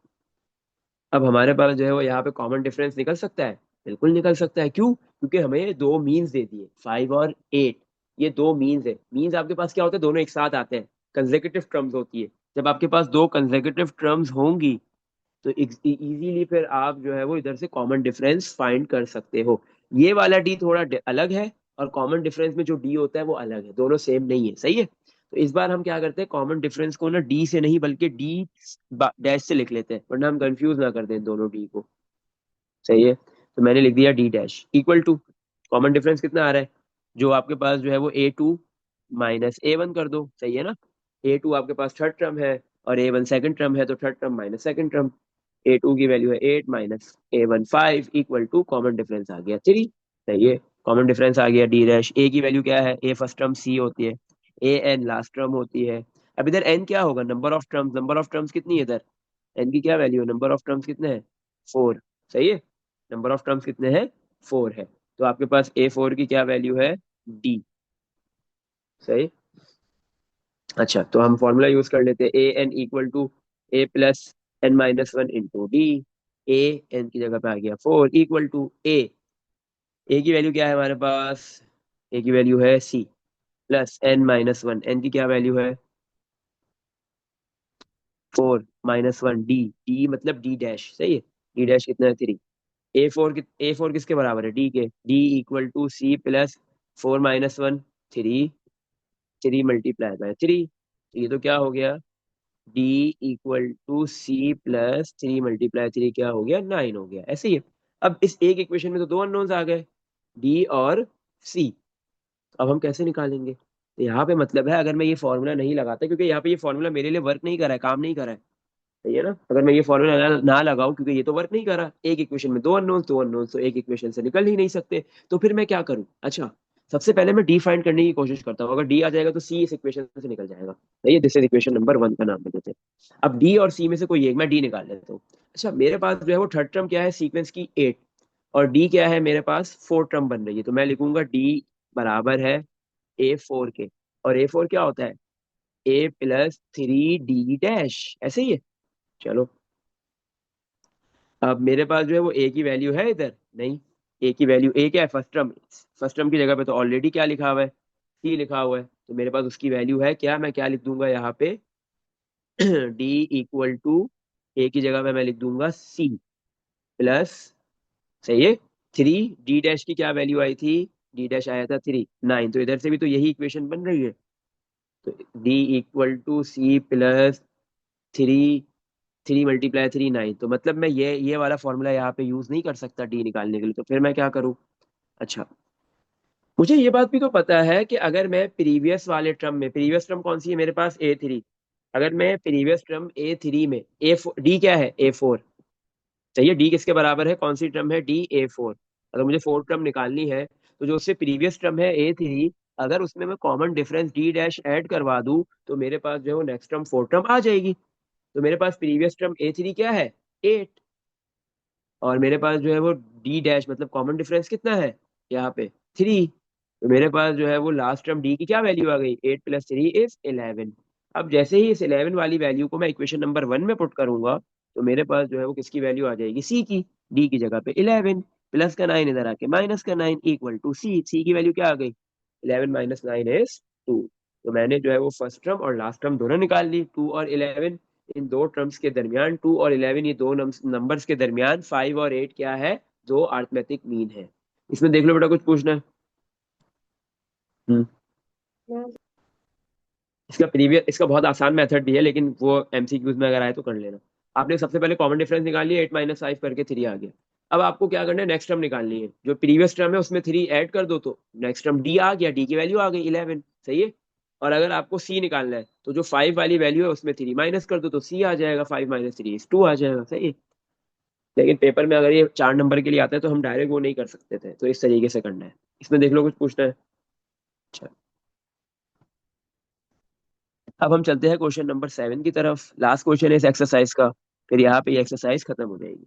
अब हमारे पास जो है वो यहाँ पे कॉमन डिफरेंस निकल सकता है। बिल्कुल निकल सकता है, क्यों? क्योंकि हमें दो मीन्स दे दिए 5 और 8। ये दो मीन्स है। मीन्स आपके पास क्या होता है, दोनों एक साथ आते हैं, कंसेक्यूटिव टर्म्स होती है। जब आपके पास दो कंसेक्यूटिव टर्म्स होंगी तो इजीली फिर आप जो है वो इधर से कॉमन डिफरेंस फाइंड कर सकते हो। ये वाला डी थोड़ा अलग है, और कॉमन डिफरेंस में जो डी होता है वो अलग है, दोनों सेम नहीं है। सही है, तो इस बार हम क्या करते हैं, कॉमन डिफरेंस को ना डी से नहीं बल्कि डी डैश से लिख लेते हैं, वरना हम कंफ्यूज ना कर दें दोनों डी को। सही है, तो मैंने लिख दिया D dash equal to, common difference कितना आ रहा है, जो आपके पास जो है वो A2 माइनस A1 कर दो। सही है ना, A2 आपके पास थर्ड टर्म है, और A1 सेकंड टर्म है, तो third term minus second term. A2 की वैल्यू है 8 minus A1 5 equal to, common difference आ गया 3। सही है, कॉमन डिफरेंस आ गया डी डैश। ए की वैल्यू क्या है, ए फर्स्ट टर्म, सी होती है, ए एन लास्ट टर्म होती है। अब इधर एन क्या होगा, number of terms. Number of terms कितनी है इधर, एन की क्या वैल्यू है, नंबर ऑफ टर्म्स कितने हैं, 4। सही है, नंबर ऑफ टर्म्स कितने हैं, 4 है। तो आपके पास A4 की क्या वैल्यू है, D। सही। अच्छा, तो हम फॉर्मूला यूज कर लेते हैं, AN = A+N-1 × D। A N की जगह पे आ गया 4 इक्वल टू ए की वैल्यू क्या है हमारे पास, ए की वैल्यू है C प्लस N-1, एन की क्या वैल्यू है 4 - 1 D। D मतलब D डैश। सही है, D डैश कितना है 3। A4 किसके बराबर है, D के। D = C plus 4 - 1 3। 3 multiply by 3। ये तो क्या हो गया, D equal to C plus 3 multiply 3 क्या हो गया, 9 हो गया। ऐसे ही है। अब इस एक इक्वेशन में तो दो अननोन्स आ गए, डी और सी। अब हम कैसे निकालेंगे? तो यहाँ पे मतलब है, अगर मैं ये फॉर्मूला नहीं लगाता, क्योंकि यहाँ पे ये फॉर्मूला मेरे लिए वर्क नहीं कर रहा है, काम नहीं कर रहा है, सही है ना? अगर मैं ये फॉर्मूला ना लगाऊं, क्योंकि ये तो वर्क नहीं कर रहा, एक इक्वेशन में दो अननोन्स तो एक इक्वेशन से निकल ही नहीं सकते, तो फिर मैं क्या करूं? अच्छा, सबसे पहले मैं डी फाइंड करने की कोशिश करता हूँ। अगर डी आ जाएगा तो सी इस इक्वेशन से निकल जाएगा, सही है? दिस इज इक्वेशन नंबर 1 का नाम दे देते हैं। अब डी और सी में से कोई एक मैं डी निकाल लेता हूँ। अच्छा, मेरे पास जो है वो थर्ड टर्म क्या है सीक्वेंस की, 8, और डी क्या है मेरे पास, फोर्थ टर्म बन रही है, तो मैं लिखूंगा डी बराबर है A4 के। और A4 क्या होता है, A प्लस 3 D डैश, ऐसे ही है। चलो, अब मेरे पास जो है वो ए की वैल्यू है इधर, नहीं। ए की वैल्यू, ए क्या है, फर्स्ट टर्म। फर्स्ट टर्म की जगह पे तो ऑलरेडी क्या लिखा हुआ है, सी लिखा हुआ है, तो मेरे पास उसकी वैल्यू है क्या, मैं क्या लिख दूंगा यहाँ पे, डी इक्वल टू, ए की जगह पे मैं लिख दूंगा सी प्लस, सही है, 3 D डैश की क्या वैल्यू आई थी, डी डैश आया था 3 9, तो इधर से भी तो यही इक्वेशन बन रही है। तो D equal to C plus 3 multiply 3 9, तो मतलब मैं ये वाला फॉर्मूला यहाँ पे यूज नहीं कर सकता डी निकालने के लिए, तो फिर मैं क्या करूँ? अच्छा, मुझे ये बात भी तो पता है कि अगर मैं प्रीवियस वाले टर्म में, प्रीवियस टर्म कौन सी है मेरे पास, A3, अगर मैं प्रीवियस टर्म A3 में, डी क्या है, A4, चाहिए, डी किसके बराबर है, कौन सी टर्म है, D A4। अगर मुझे फोर्थ टर्म निकालनी है, तो जो उससे प्रीवियस टर्म है A3, अगर उसमें मैं common difference D dash add करवा दूं, तो मेरे पास जो है वो नेक्स्ट टर्म फोर्थ टर्म आ जाएगी। तो मेरे पास प्रीवियस टर्म A3 क्या है, 8, और मेरे पास जो है वो डी डैश मतलब कॉमन डिफरेंस कितना है यहाँ पे, 3। तो मेरे पास जो है वो लास्ट टर्म डी की क्या वैल्यू आ गई, 8 + 3 = 11। अब जैसे ही इस 11 वाली वैल्यू को मैं इक्वेशन नंबर 1 में पुट करूंगा, तो मेरे पास जो है वो किसकी वैल्यू आ जाएगी, सी की। डी की जगह पे 11, प्लस का 9 इधर आके माइनस का 9 इक्वल टू सी। सी की वैल्यू क्या आ गई, 11 - 9 = 2। तो मैंने जो है वो फर्स्ट टर्म और लास्ट टर्म दोनों निकाल ली, 2 और 11। इन दो टर्म्स के दरमियान, 2 और 11 ये दो नंबर्स के दरमियान 5 और 8 क्या है, दो अर्थमेटिक मीन है। इसमें देख लो बेटा, कुछ पूछना है? हम्म इसका बहुत आसान मेथड भी है, लेकिन वो एमसीक्यूज में अगर आए तो कर लेना। आपने सबसे पहले कॉमन डिफरेंस निकाल लिया, 8 - 5 करके 3 आ गया। अब आपको क्या करना है, नेक्स्ट टर्म निकालनी है, जो प्रीवियस टर्म है उसमें 3 ऐड कर दो, तो नेक्स्ट टर्म डी आ गया, डी की वैल्यू आ गई 11, सही है। और अगर आपको सी निकालना है, तो जो 5 वाली वैल्यू है उसमें 3 माइनस कर दो, तो सी आ जाएगा, 5 - 3 = 2 आ जाएगा, सही है। लेकिन पेपर में अगर ये 4 नंबर के लिए आता है, तो हम डायरेक्ट वो नहीं कर सकते थे, तो इस तरीके से करना है। इसमें देख लो, कुछ पूछना है? अच्छा, अब हम चलते हैं क्वेश्चन नंबर 7 की तरफ, लास्ट क्वेश्चन है इस एक्सरसाइज का, फिर यहाँ पे ये एक्सरसाइज खत्म हो जाएगी।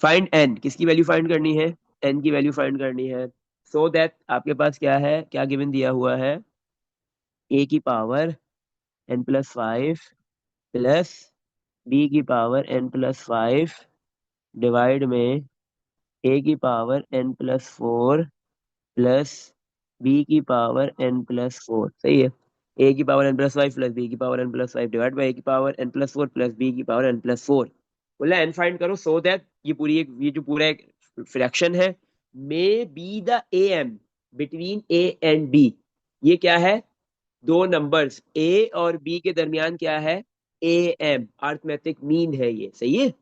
फाइंड एन, किसकी वैल्यू फाइंड करनी है, एन की वैल्यू फाइंड करनी है। सो दैट आपके पास क्या है, क्या गिवन दिया हुआ है, A⁻n+5 प्लस B⁻n+5 डिवाइड में A⁻n+4 प्लस B⁻n+4, सही है। A⁻n+5 plus B⁻n+5 divide by A⁻n+4 plus B⁻n+4, बोला एन फाइंड करो, सो दैट ये जो पूरा एक फ्रैक्शन है, may be the A M between A and B. ये क्या है, दो नंबर्स ए और बी के दरमियान क्या है, ए एम, अर्थमेटिक मीन है ये, सही है।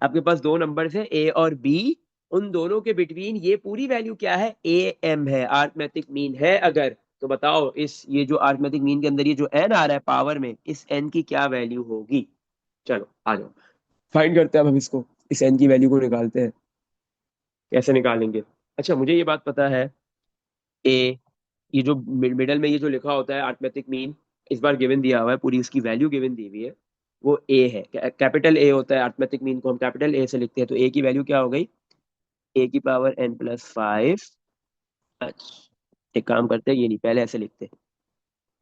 आपके पास दो नंबर्स है ए और बी, उन दोनों के बिटवीन ये पूरी वैल्यू क्या है, ए एम है, अर्थमेटिक मीन है अगर, तो बताओ इस ये जो अर्थमेटिक मीन के अंदर ये जो एन आ रहा है पावर में, इस एन की क्या वैल्यू होगी? चलो आ जाओ, फाइंड करते हैं अब हम इसको, इस एन की वैल्यू को निकालते हैं। कैसे निकालेंगे? अच्छा, मुझे ये बात पता है, ए, ये जो मिडल में ये जो लिखा होता है अर्थमेटिक मीन, इस बार गिवन दिया हुआ है, पूरी उसकी वैल्यू गिवन दी हुई है, वो ए है, कैपिटल ए होता है, अर्थमेटिक मीन को हम कैपिटल ए से लिखते हैं, तो ए की वैल्यू क्या हो गई, A⁻n+5। अच्छा, एक काम करते हैं, ये नहीं, पहले ऐसे लिखते हैं।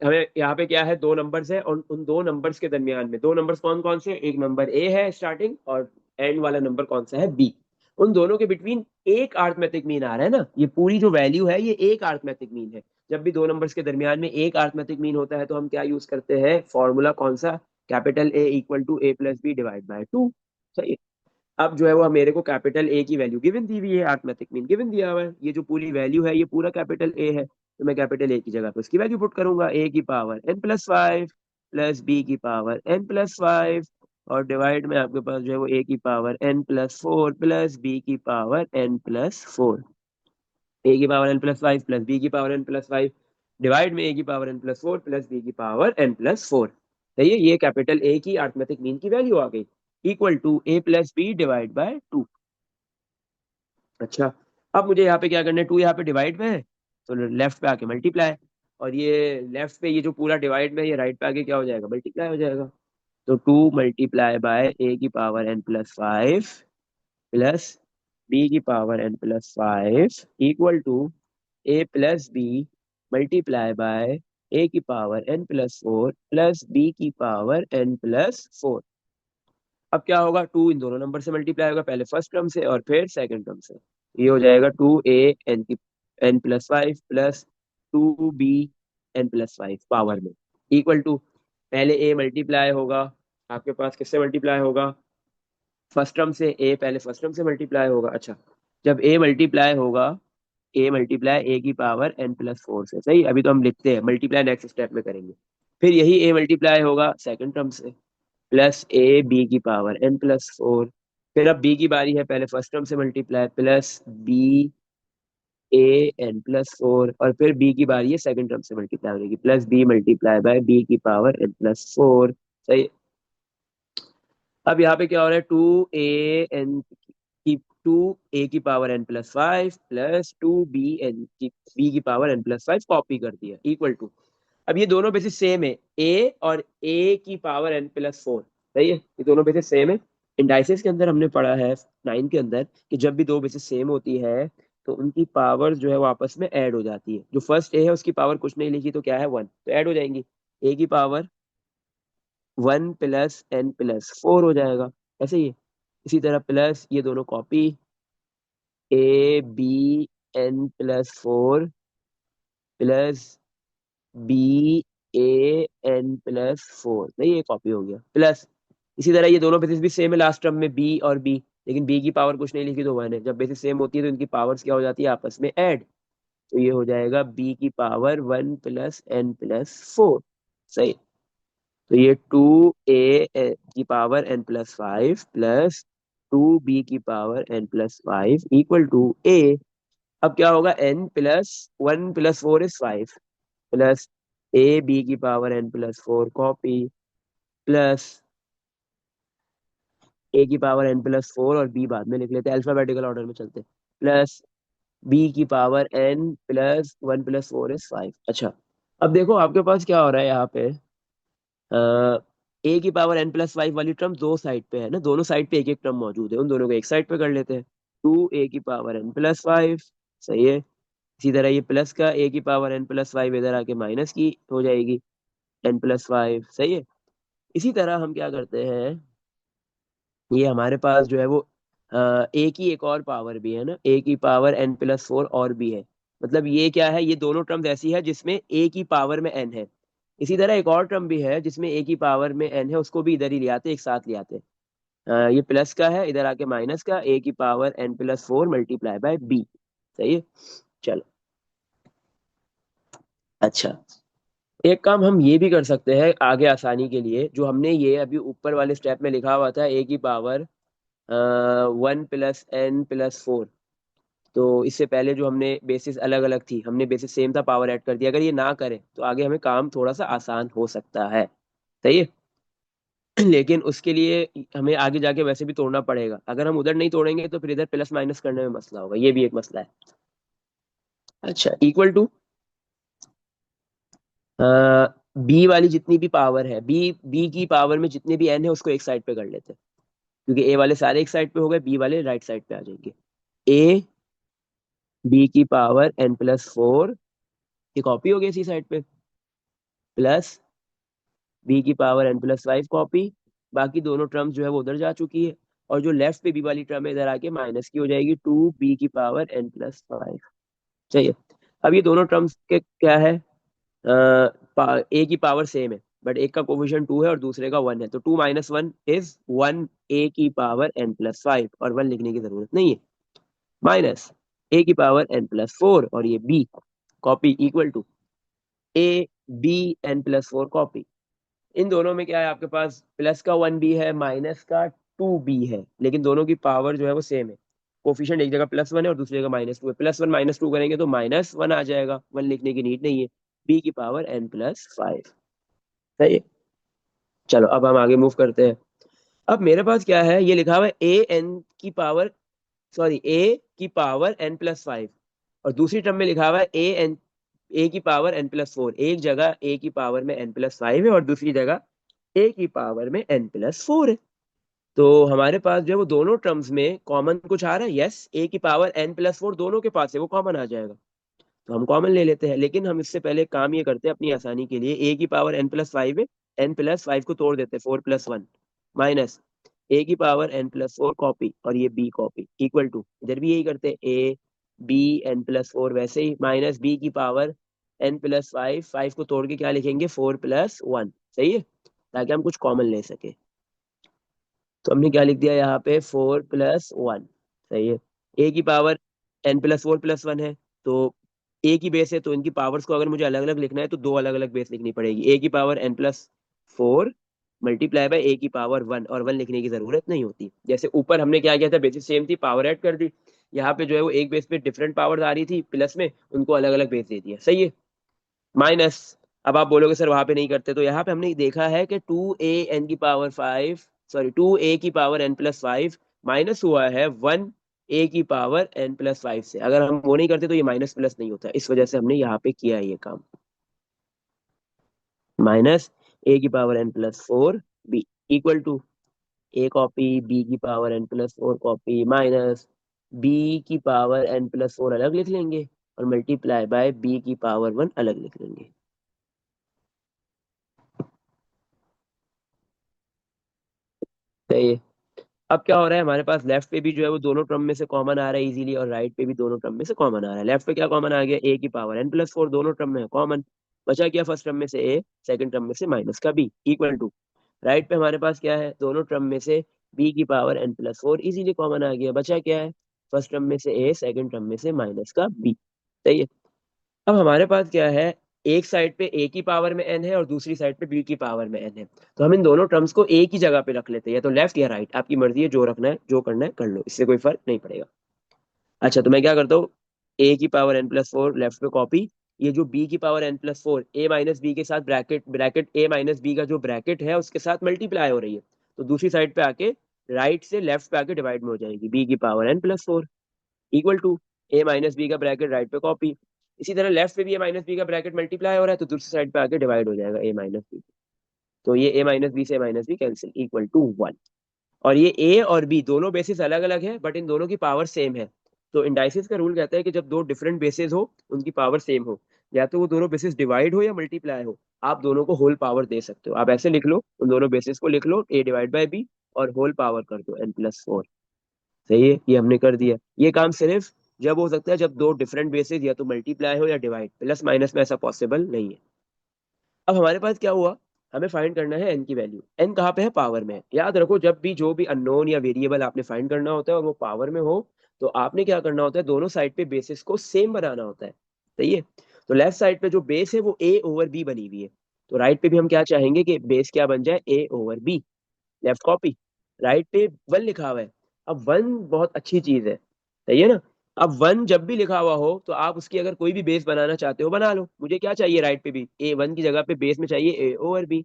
हमें यहाँ पे क्या है, दो नंबर्स है, और उन दो नंबर्स के दरमियान में, दो नंबर्स कौन कौन से, एक नंबर ए है स्टार्टिंग, और एंड वाला नंबर कौन सा है, बी। उन दोनों के बिटवीन एक अर्थमेटिक मीन आ रहा है ना, ये पूरी जो वैल्यू है ये एक अर्थमेटिक मीन है। जब भी दो नंबर्स के दरमियान में एक अर्थमेटिक मीन होता है, तो हम क्या यूज करते हैं, फॉर्मूला कौन सा, कैपिटल A = A+B/2, सही है। अब जो है वो मेरे को कैपिटल ए की वैल्यू गिवन दी हुई है, अर्थमेटिक मीन गिवन दिया हुआ है, ये जो पूरी वैल्यू है ये पूरा कैपिटल ए है। तो मैं कैपिटल ए की जगह पे उसकी वैल्यू पुट करूंगा, ए की पावर n+5 प्लस बी की पावर n+5, और डिवाइड में आपके पास जो है वो ए की पावर n+4 प्लस बी की पावर n+4, ए की पावर n+5 प्लस बी की पावर n+5, डिवाइड में ए की पावर n+4 प्लस बी की पावर n+4। सही है, ये कैपिटल ए की अरिथमेटिक मीन की वैल्यू आ गई, equal to a plus B divide by 2। अच्छा, अब मुझे यहाँ पे क्या करना है, 2 यहाँ पे डिवाइड में है तो लेफ्ट पे आके मल्टीप्लाई, और ये लेफ्ट पे ये जो पूरा डिवाइड में है, ये राइट पे आके क्या हो जाएगा, मल्टीप्लाई हो जाएगा। तो 2 मल्टीप्लाई बाय ए की पावर n+5 प्लस बी की power n+5 equal to a plus B multiply by a की पावर n+4 प्लस बी की पावर n+4। अब क्या होगा, 2 इन दोनों नंबर से मल्टीप्लाई होगा, पहले फर्स्ट टर्म से और फिर सेकंड टर्म से। ये हो जाएगा 2a n+5 plus 2b n+5 power में, इक्वल टू, पहले a मल्टीप्लाई होगा आपके पास, किससे मल्टीप्लाई होगा, फर्स्ट टर्म से। a पहले फर्स्ट टर्म से मल्टीप्लाई होगा। अच्छा, जब a मल्टीप्लाई होगा, a मल्टीप्लाई a की पावर n+4 से, सही। अभी तो हम लिखते हैं, मल्टीप्लाई नेक्स्ट स्टेप में करेंगे। फिर यही a मल्टीप्लाई होगा सेकंड टर्म से, प्लस ए बी की पावर n+4। फिर अब बी की बारी है, पहले फर्स्ट टर्म से मल्टीप्लाई, प्लस बी ए n+4, और फिर बी की बारी है सेकंड टर्म से मल्टीप्लाई होने की, plus B multiply by B की पावर n+4। सही। अब यहाँ पे क्या हो रहा है, 2a की पावर n+5 प्लस 2b की पावर n+5 कॉपी कर दिया, इक्वल टू, अब ये दोनों बेसिस सेम है, a और a की पावर n+4। सही है, ये दोनों बेसिस सेम है। इंडाइसिस के अंदर हमने पढ़ा है 9 के अंदर कि जब भी दो बेसिस सेम होती है तो उनकी पावर जो है वो आपस में ऐड हो जाती है। जो फर्स्ट a है उसकी पावर कुछ नहीं लिखी तो क्या है, 1, तो ऐड हो जाएंगी, a की पावर 1 प्लस n+4 हो जाएगा, ऐसे ही है। इसी तरह प्लस ये दोनों copy, a b n+4 plus b a n+4, नहीं ये कॉपी हो गया, प्लस इसी तरह ये दोनों बेसिस भी सेम है लास्ट टर्म में, b और b, लेकिन b की पावर कुछ नहीं लिखी तो 1 है। जब बेसिस सेम होती है तो इनकी पावर्स क्या हो जाती है, आपस में ऐड, तो ये हो जाएगा b की पावर 1 प्लस n+4। सही। तो ये 2a की पावर n+5 प्लस 2b की power n+5 equal to a। अब क्या होगा, n+1 + 4 = 5 प्लस ए बी की पावर n+4 कॉपी, प्लस ए की पावर n+4 और बी बाद में लिख लेते हैं, अल्फाबेटिकल ऑर्डर में चलते हैं, प्लस बी की पावर n+1 + 4 = 5। अच्छा, अब देखो आपके पास क्या हो रहा है यहाँ पे, ए की पावर n+5 वाली टर्म दो साइड पे है ना, दोनों साइड पे एक एक टर्म मौजूद है, उन दोनों को एक साइड पे कर लेते हैं, 2a की पावर n+5। सही है। इसी तरह ये प्लस का a की पावर n+5 इधर आके माइनस की हो जाएगी n+5। सही है। इसी तरह हम क्या करते हैं, ये हमारे पास जो है वो ए की एक और पावर भी है ना, ए की पावर n+4 और भी है, मतलब ये क्या है, ये दोनों टर्म्स ऐसी है जिसमें ए की पावर में n है। इसी तरह एक और टर्म भी है जिसमें ए की पावर में n है, उसको भी इधर ही ले आते, एक साथ ले आते। ये प्लस का है, इधर आके माइनस का, ए की power n+4 multiply by B. सही है। चलो, अच्छा, एक काम हम ये भी कर सकते हैं आगे आसानी के लिए, जो हमने ये अभी ऊपर वाले स्टेप में लिखा हुआ था, ए की पावर 1 + n+4, तो इससे पहले जो हमने बेसिस अलग अलग थी, हमने बेसिस सेम था, पावर ऐड कर दिया। अगर ये ना करें तो आगे हमें काम थोड़ा सा आसान हो सकता है। सही है। लेकिन उसके लिए हमें आगे जाके वैसे भी तोड़ना पड़ेगा, अगर हम उधर नहीं तोड़ेंगे तो फिर इधर प्लस माइनस करने में मसला होगा, ये भी एक मसला है। अच्छा, इक्वल टू, बी वाली जितनी भी पावर है, बी बी की पावर में जितने भी एन है उसको एक साइड पे कर लेते हैं, क्योंकि ए वाले सारे एक साइड पे हो गए, बी वाले राइट साइड पे आ जाएंगे। ए बी की पावर n+4, ये कॉपी हो गई इसी साइड पे, प्लस बी की पावर n+5 कॉपी, बाकी दोनों टर्म्स जो है वो उधर जा चुकी है, और जो लेफ्ट पे बी वाली टर्म है इधर आके माइनस की हो जाएगी, 2b की पावर n+5। चाहिए। अब ये दोनों टर्म्स के क्या है, ए की पावर सेम है, बट एक का कोफिशिएंट 2 है और दूसरे का 1 है, तो 2 - 1 = 1, ए की पावर n+5, और 1 लिखने की जरूरत नहीं है, माइनस ए की पावर n+4 और ये b, copy equal to a B N plus four copy. इन दोनों में क्या है, आपके पास प्लस का वन बी है, माइनस का टू बी है, लेकिन दोनों की पावर जो है वो सेम है। कोफिशिएंट एक जगह प्लस वन है और दूसरी जगह माइनस टू है। प्लस वन माइनस टू करेंगे तो माइनस वन आ जाएगा, वन लिखने की नीड नहीं है। बी की पावर एन प्लस फाइव। सही है। चलो अब हम आगे मूव करते हैं। अब मेरे पास क्या है, ये लिखा हुआ है ए एन की पावर, सॉरी ए की पावर एन प्लस फाइव, और दूसरी टर्म में लिखा हुआ है ए एन, ए की पावर एन प्लस फोर। एक जगह ए की पावर में एन प्लस फाइव है और दूसरी जगह ए की पावर में एन प्लस फोर है। तो हमारे पास जो है वो दोनों टर्म्स में कॉमन कुछ आ रहा है। यस, ए की पावर एन प्लस फोर दोनों के पास है, वो कॉमन आ जाएगा, तो हम कॉमन ले लेते हैं। लेकिन हम इससे पहले काम ये करते हैं अपनी आसानी के लिए, ए की पावर एन प्लस फाइव है, एन प्लस फाइव को तोड़ देते हैं, फोर प्लस वन माइनस ए की power N plus four copy, और ये बी कॉपी इक्वल टू, इधर भी यही करते हैं, A B N plus four वैसे ही, माइनस बी की power N plus five, five को तोड़ के क्या लिखेंगे, फोर प्लस वन। सही है, ताकि हम कुछ कॉमन ले सके। तो हमने क्या लिख दिया यहाँ पे, फोर प्लस वन। सही है। ए की power N plus four plus one है, तो ए की बेस है, तो इनकी पावर्स को अगर मुझे अलग अलग लिखना है तो दो अलग अलग बेस लिखनी पड़ेगी। ए की power N plus four multiply by a की पावर वन, और वन लिखने की जरूरत नहीं होती। जैसे ऊपर हमने क्या किया था, बेसिस सेम थी, पावर ऐड कर दी। यहाँ पे जो है वो एक बेस पे डिफरेंट पावर्स आ रही थी प्लस में, उनको अलग अलग बेस दे दिया। सही है। माइनस, अब आप बोलोगे सर वहां पे नहीं करते, तो यहाँ पे हमने देखा है कि टू ए एन की पावर फाइव, सॉरी टू ए की power N plus five minus हुआ है वन ए की पावर एन प्लस फाइव से। अगर हम वो नहीं करते तो ये माइनस प्लस नहीं होता, इस वजह से हमने यहाँ पे किया है ये काम। माइनस ए की power N plus four b equal to a copy b की power N plus four copy minus B की पावर एन प्लस फोर अलग लिख लेंगे, और मल्टीप्लाई बाय बी की पावर वन अलग लिख लेंगे। सही है। अब क्या हो रहा है, हमारे पास लेफ्ट पे भी जो है वो दोनों टर्म में से कॉमन आ रहा है इजीली, और राइट पे भी दोनों टर्म में से कॉमन आ रहा है। लेफ्ट पे क्या कॉमन आ गया, ए की पावर एन प्लस फोर दोनों टर्म में कॉमन। बचा क्या, फर्स्ट टर्म में से ए, सेकंड टर्म में से माइनस का बी इक्वल टू, राइट पे हमारे पास क्या है, दोनों टर्म में से बी की power N plus four easily common आ गया। बचा क्या है, फर्स्ट टर्म में से ए, सेकंड टर्म में से माइनस का बी। सही है। अब हमारे पास क्या है, एक साइड पे ए की पावर में एन है और दूसरी साइड पे बी की पावर में एन है, तो हम इन दोनों टर्म्स को ए की जगह पे रख लेते हैं, या तो लेफ्ट या राइट, आपकी मर्जी है, जो रखना है जो करना है कर लो, इससे कोई फर्क नहीं पड़ेगा। अच्छा, तो मैं क्या करता हूँ, ए की power N plus four left पे कॉपी, ये जो बी की power N plus four A minus B के साथ bracket, bracket A minus B का जो ब्रैकेट है उसके साथ मल्टीप्लाई हो रही है, तो दूसरी साइड पे आके राइट से लेफ्ट पे आके डिवाइड में हो जाएगी, बी की power N plus four equal to A minus B का ब्रैकेट राइट पे कॉपी। इसी तरह लेफ्ट पे भी ए माइनस बी का ब्रैकेट मल्टीप्लाई हो रहा है, तो दूसरी साइड पे आके डिवाइड हो जाएगा ए माइनस बी। तो ये ए माइनस बी से a minus b cancel equal to one. और ये ए और बी दोनों बेसिस अलग अलग है, बट इन दोनों की पावर सेम है। तो इंडाइसिस का रूल कहता है कि जब दो डिफरेंट बेसिस हो, उनकी पावर सेम हो, या तो वो दोनों बेसिस डिवाइड हो या मल्टीप्लाई हो, आप दोनों को होल पावर दे सकते हो। आप ऐसे लिख लो, उन दोनों बेसिस को लिख लो, ए डिवाइड बाई बी, और होल पावर कर दो एन प्लस फोर। सही है, ये हमने कर दिया। ये काम सिर्फ जब हो सकता है जब दो डिफरेंट बेसिस या तो मल्टीप्लाई हो या डिवाइड, प्लस माइनस में ऐसा पॉसिबल नहीं है। अब हमारे पास क्या हुआ, हमें फाइंड करना है एन की वैल्यू। एन कहाँ पे है, पावर में है। याद रखो, जब भी जो भी अननोन या वेरिएबल आपने फाइंड करना होता है और वो पावर में हो, तो आपने क्या करना होता है, दोनों साइड पे बेसिस को सेम बनाना होता है। सही है। तो लेफ्ट साइड पे जो बेस है वो ए ओवर बी बनी हुई है, तो राइट पे भी हम क्या चाहेंगे कि बेस क्या बन जाए, a over b. Left copy, right पे वन लिखा हुआ है। अब वन बहुत अच्छी चीज है, सही है ना। अब वन जब भी लिखा हुआ हो तो आप उसकी अगर कोई भी बेस बनाना चाहते हो बना लो। मुझे क्या चाहिए, राइट पे भी ए, वन की जगह पे बेस में चाहिए ए ओवर बी,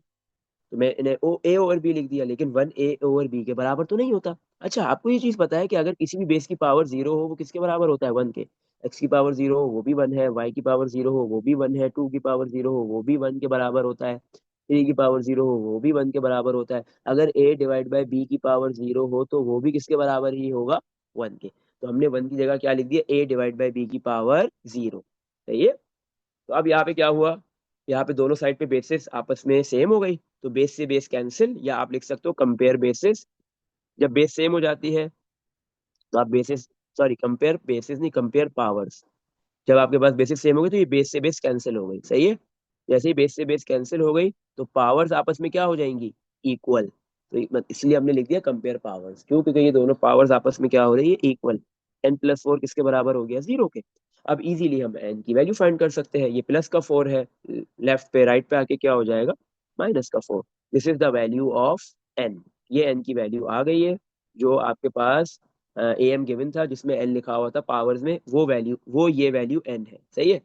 तो मैं इन्हें ओ ए ओवर बी लिख दिया। लेकिन वन ए ओवर बी के बराबर तो नहीं होता। अच्छा, आपको ये चीज पता है कि अगर किसी भी बेस की पावर जीरो हो, वो किसके बराबर होता है, वन के। एक्स की पावर जीरो हो वो भी वन है, वाई की पावर जीरो हो वो भी वन है, टू की पावर जीरो हो वो भी वन के बराबर होता है, थ्री की पावर जीरो हो वो भी वन के बराबर होता है। अगर ए डिवाइड बाई बी की पावर जीरो हो तो वो भी किसके बराबर ही होगा, वन के। तो हमने वन की जगह क्या लिख दिया, ए डिवाइड बाई बी की पावर जीरो। सही है। तो अब यहाँ पे क्या हुआ, यहाँ पे दोनों साइड पे बेसिस आपस में सेम हो गई, तो बेस से बेस कैंसिल, या आप लिख सकते हो कंपेयर बेसिस। जब बेस सेम हो जाती है तो आप बेसिस, सॉरी कंपेयर बेसिस नहीं, कंपेयर पावर्स। जब आपके पास बेसिस सेम हो गई तो ये बेस से बेस कैंसिल हो गई। सही है। जैसे ही बेस से बेस कैंसिल हो गई तो पावर्स आपस में क्या हो जाएंगी, इक्वल। तो इसलिए हमने लिख दिया कंपेयर पावर्स, क्यों, क्योंकि ये दोनों पावर्स आपस में क्या हो रही है, इक्वल। एन प्लस फोर किसके बराबर हो गया, जीरो के। अब इजीली हम n की वैल्यू फाइंड कर सकते हैं। ये प्लस का 4 है, लेफ्ट पे राइट पे आके क्या हो जाएगा, माइनस का 4। This is the value of n। ये n की वैल्यू आ गई है, जो आपके पास am गिवन था जिसमें n लिखा हुआ था पावर्स में, वो वैल्यू, वो ये वैल्यू n है। सही है।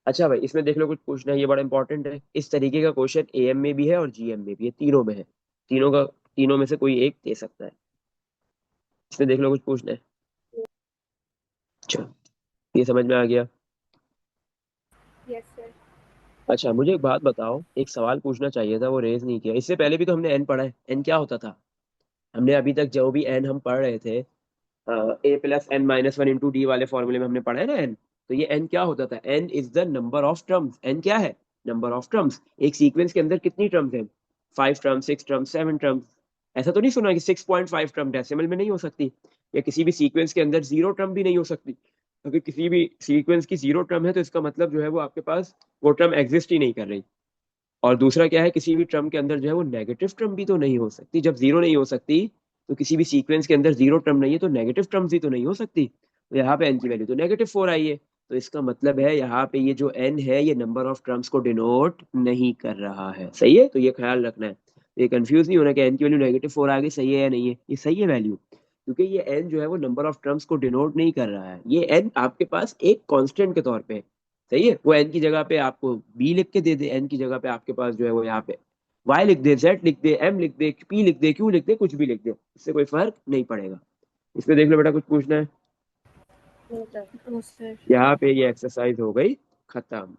अच्छा भाई, इसमें देख लो कुछ पूछना है, ये बड़ा इंपॉर्टेंट है। इस तरीके का क्वेश्चन एएम में भी है और जीएम में भी है, तीनों में है। तीनों में से कोई एक दे सकता है। इसमें देख लो कुछ पूछना है। अच्छा, ये समझ में आ गया। Yes sir. अच्छा, मुझे एक बात बताओ, एक सवाल पूछना चाहिए था, वो रेज नहीं किया। इससे पहले भी तो हमने एन पढ़ा है, एन क्या होता था? हमने अभी तक जो भी एन हम पढ़ रहे थे, a+n-1 × d वाले फॉर्मूले में हमने पढ़ा है ना एन। तो ये एन क्या होता था? N is the number of terms. N क्या है? Number of terms. एक सीक्वेंस के अंदर कितनी टर्म्स हैं? 5 टर्म्स, 6 टर्म्स, 7 टर्म्स। ऐसा तो नहीं सुना कि 6.5 टर्म डेसिमल में नहीं हो सकती, या किसी भी सीक्वेंस के अंदर 0 टर्म भी नहीं हो सकती। अगर किसी भी सीक्वेंस की 0 टर्म है तो इसका मतलब जो है वो आपके पास वो टर्म एग्जिस्ट ही नहीं कर रही। और दूसरा क्या है, किसी भी टर्म के अंदर जो है वो नेगेटिव टर्म भी तो नहीं हो सकती। जब जीरो नहीं हो सकती तो किसी भी सीक्वेंस के अंदर 0 टर्म नहीं है, तो नेगेटिव टर्म्स भी तो नहीं हो सकती। तो यहाँ पे एन की वैल्यू तो -4 आई है। तो इसका मतलब है यहाँ पे ये जो एन है ये नंबर ऑफ टर्म्स को डिनोट नहीं कर रहा है। सही है, तो ये ख्याल रखना है। तो ये कंफ्यूज नहीं होना कि एन की वैल्यू -4 आ गई, सही है या नहीं है। ये सही है वैल्यू, क्योंकि ये एन जो है वो नंबर ऑफ टर्म्स को डिनोट नहीं कर रहा है। ये एन आपके पास एक कांस्टेंट के तौर पे है। सही है, वो एन की जगह पे आपको बी लिख के दे दे, एन की जगह पे आपके पास जो है वो यहाँ पे वाई लिख दे, जेड लिख दे, एम लिख दे, पी लिख दे, क्यू लिख दे, कुछ भी लिख दे, इससे कोई फर्क नहीं पड़ेगा। इसमें देख लो बेटा, कुछ पूछना है? No sir. यहाँ पे ये एक्सरसाइज हो गई खत्म।